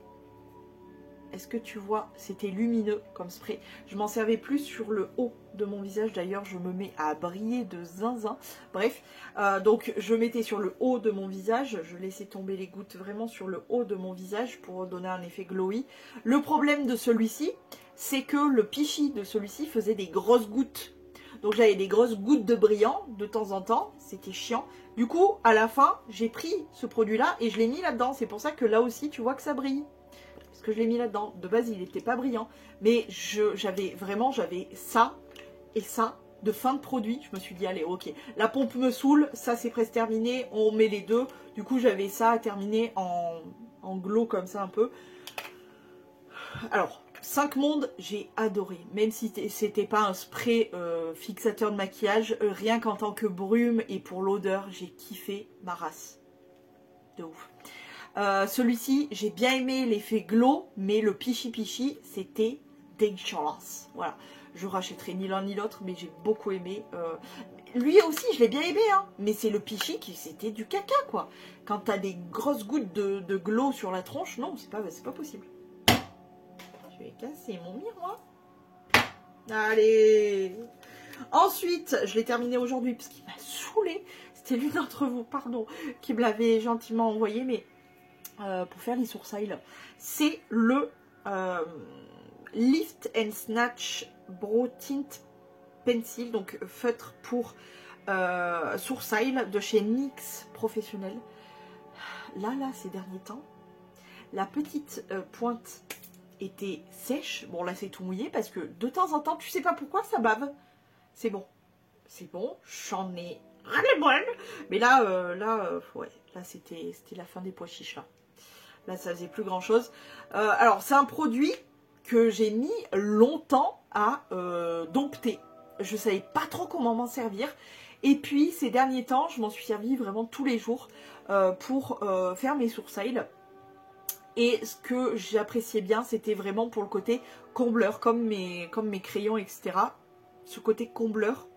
est-ce que tu vois, c'était lumineux comme spray. Je m'en servais plus sur le haut de mon visage. D'ailleurs, je me mets à briller de zinzin. Bref, donc je mettais sur le haut de mon visage. Je laissais tomber les gouttes vraiment sur le haut de mon visage pour donner un effet glowy. Le problème de celui-ci, c'est que le Pichi de celui-ci faisait des grosses gouttes. Donc j'avais des grosses gouttes de brillant de temps en temps, c'était chiant. Du coup, à la fin, j'ai pris ce produit-là et je l'ai mis là-dedans. C'est pour ça que là aussi, tu vois que ça brille. Parce que je l'ai mis là-dedans. De base, il n'était pas brillant. Mais j'avais ça et ça de fin de produit. Je me suis dit, allez, ok. La pompe me saoule, ça c'est presque terminé. On met les deux. Du coup, j'avais ça à terminer en glow comme ça un peu. Alors... 5 Mondes, j'ai adoré, même si c'était pas un spray fixateur de maquillage, rien qu'en tant que brume et pour l'odeur, j'ai kiffé ma race. De ouf. Celui-ci, j'ai bien aimé l'effet glow, mais le Pichi, c'était dégueulasse. Voilà, je rachèterai ni l'un ni l'autre, mais j'ai beaucoup aimé. Lui aussi, je l'ai bien aimé, hein, mais c'est le Pichi qui c'était du caca, quoi. Quand t'as des grosses gouttes de glow sur la tronche, non, c'est pas possible. Je vais casser mon miroir. Allez. Ensuite, je l'ai terminé aujourd'hui parce qu'il m'a saoulé. C'était l'une d'entre vous, pardon, qui me l'avait gentiment envoyé, mais pour faire les sourcils, c'est le Lift and Snatch Brow Tint Pencil, donc feutre pour sourcils de chez NYX Professionnel. Là, ces derniers temps, la petite pointe était sèche. Bon, là c'est tout mouillé parce que de temps en temps, tu sais pas pourquoi ça bave. C'est bon, j'en ai ras le bol. Mais là, ouais, là c'était la fin des pois chiches là. Là ça faisait plus grand chose. Alors c'est un produit que j'ai mis longtemps à dompter. Je savais pas trop comment m'en servir. Et puis ces derniers temps, je m'en suis servi vraiment tous les jours pour faire mes sourcils. Et ce que j'appréciais bien, c'était vraiment pour le côté combleur, comme mes crayons, etc. Ce côté combleur.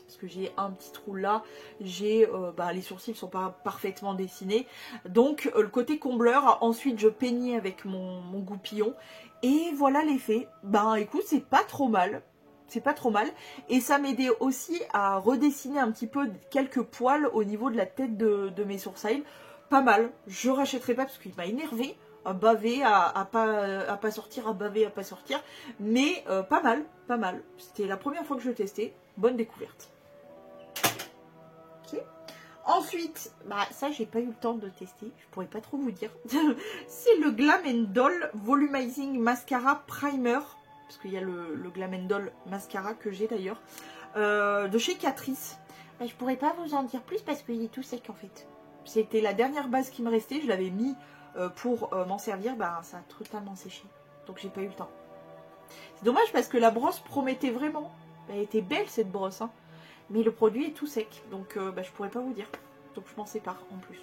Parce que j'ai un petit trou là, j'ai les sourcils ne sont pas parfaitement dessinés. Donc le côté combleur, ensuite je peignais avec mon goupillon. Et voilà l'effet. Ben écoute, c'est pas trop mal. C'est pas trop mal. Et ça m'aidait aussi à redessiner un petit peu quelques poils au niveau de la tête de mes sourcils. Pas mal, je rachèterai pas parce qu'il m'a énervé, à baver, à pas sortir, à baver, à pas sortir, mais pas mal, c'était la première fois que je le testais, bonne découverte. Ok. Ensuite, ça j'ai pas eu le temps de tester, je pourrais pas trop vous dire, c'est le Glam Doll Volumizing Mascara Primer, parce qu'il y a le Glam Doll Mascara que j'ai d'ailleurs, de chez Catrice. Je pourrais pas vous en dire plus parce qu'il est tout sec en fait. C'était la dernière base qui me restait, je l'avais mis pour m'en servir, ça a totalement séché. Donc j'ai pas eu le temps. C'est dommage parce que la brosse promettait vraiment. Elle était belle cette brosse, hein. Mais le produit est tout sec, donc je pourrais pas vous dire. Donc je m'en sépare en plus.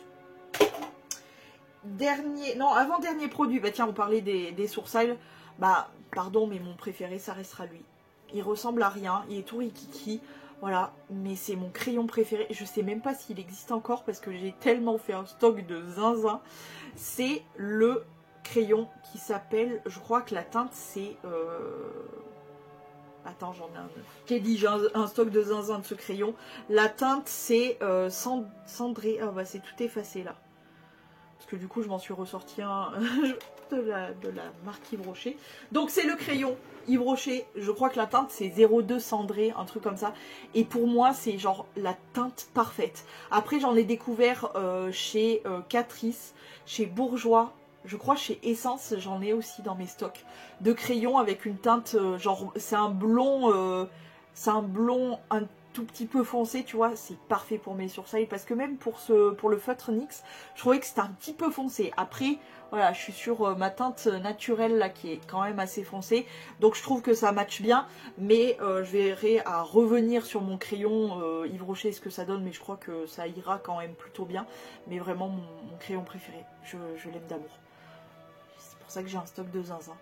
Avant-dernier produit, bah tiens, on parlait des sourcils. Bah, pardon, mais mon préféré, ça restera lui. Il ressemble à rien, il est tout rikiki. Voilà, mais c'est mon crayon préféré. Je sais même pas s'il existe encore parce que j'ai tellement fait un stock de zinzin. C'est le crayon qui s'appelle, je crois que la teinte c'est... Attends, j'en ai un. J'ai dit, j'ai un stock de zinzin de ce crayon. La teinte c'est cendré. Ah bah c'est tout effacé là. Parce que du coup je m'en suis ressorti un de la marque Yves Rocher. Donc c'est le crayon Yves Rocher, je crois que la teinte c'est 02 cendré, un truc comme ça. Et pour moi c'est genre la teinte parfaite. Après j'en ai découvert chez Catrice, chez Bourjois, je crois chez Essence, j'en ai aussi dans mes stocks. De crayons avec une teinte genre c'est un blond un tout petit peu foncé, tu vois, c'est parfait pour mes sourcils parce que même pour le feutre NYX, je trouvais que c'était un petit peu foncé. Après, voilà, je suis sur ma teinte naturelle là qui est quand même assez foncée, donc je trouve que ça match bien, mais je verrai à revenir sur mon crayon Yves Rocher ce que ça donne, mais je crois que ça ira quand même plutôt bien. Mais vraiment mon crayon préféré, je l'aime d'amour. C'est pour ça que j'ai un stock de zinzin.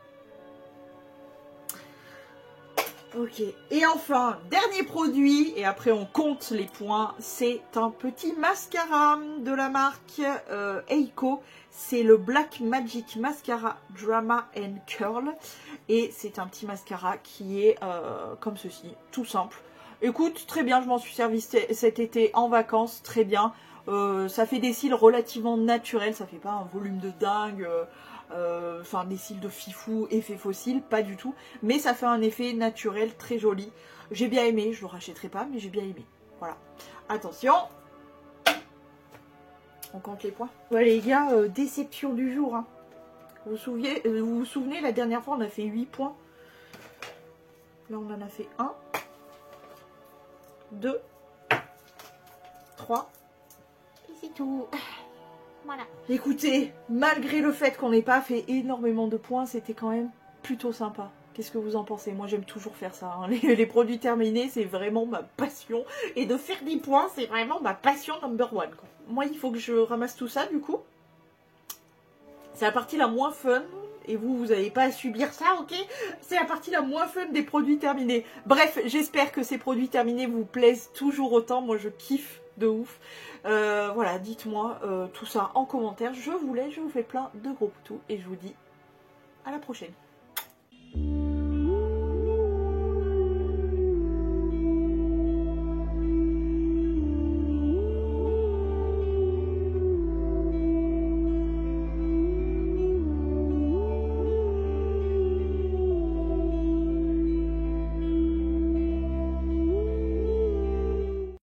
Ok, et enfin, dernier produit, et après on compte les points, c'est un petit mascara de la marque Eiko. C'est le Black Magic Mascara Drama and Curl. Et c'est un petit mascara qui est comme ceci, tout simple. Écoute, très bien, je m'en suis servi cet été en vacances, très bien. Ça fait des cils relativement naturels, ça fait pas un volume de dingue... enfin des cils de fifou, effet fossile, pas du tout, mais ça fait un effet naturel très joli. J'ai bien aimé, je le rachèterai pas, mais j'ai bien aimé. Voilà, attention, on compte les points. Ouais les gars, déception du jour, hein. Vous vous souvenez, la dernière fois on a fait 8 points. Là on en a fait 1, 2, 3. Et c'est tout. Voilà. Écoutez, malgré le fait qu'on n'ait pas fait énormément de points, c'était quand même plutôt sympa. Qu'est-ce que vous en pensez? Moi j'aime toujours faire ça, hein. Les produits terminés c'est vraiment ma passion. Et de faire des points c'est vraiment ma passion number one, quoi. Moi il faut que je ramasse tout ça du coup. C'est la partie la moins fun. Et vous n'avez pas à subir ça, ok? C'est la partie la moins fun des produits terminés. Bref, j'espère que ces produits terminés vous plaisent toujours autant. Moi je kiffe de ouf. Voilà, dites-moi tout ça en commentaire. Je vous laisse, je vous fais plein de gros poutous et je vous dis à la prochaine.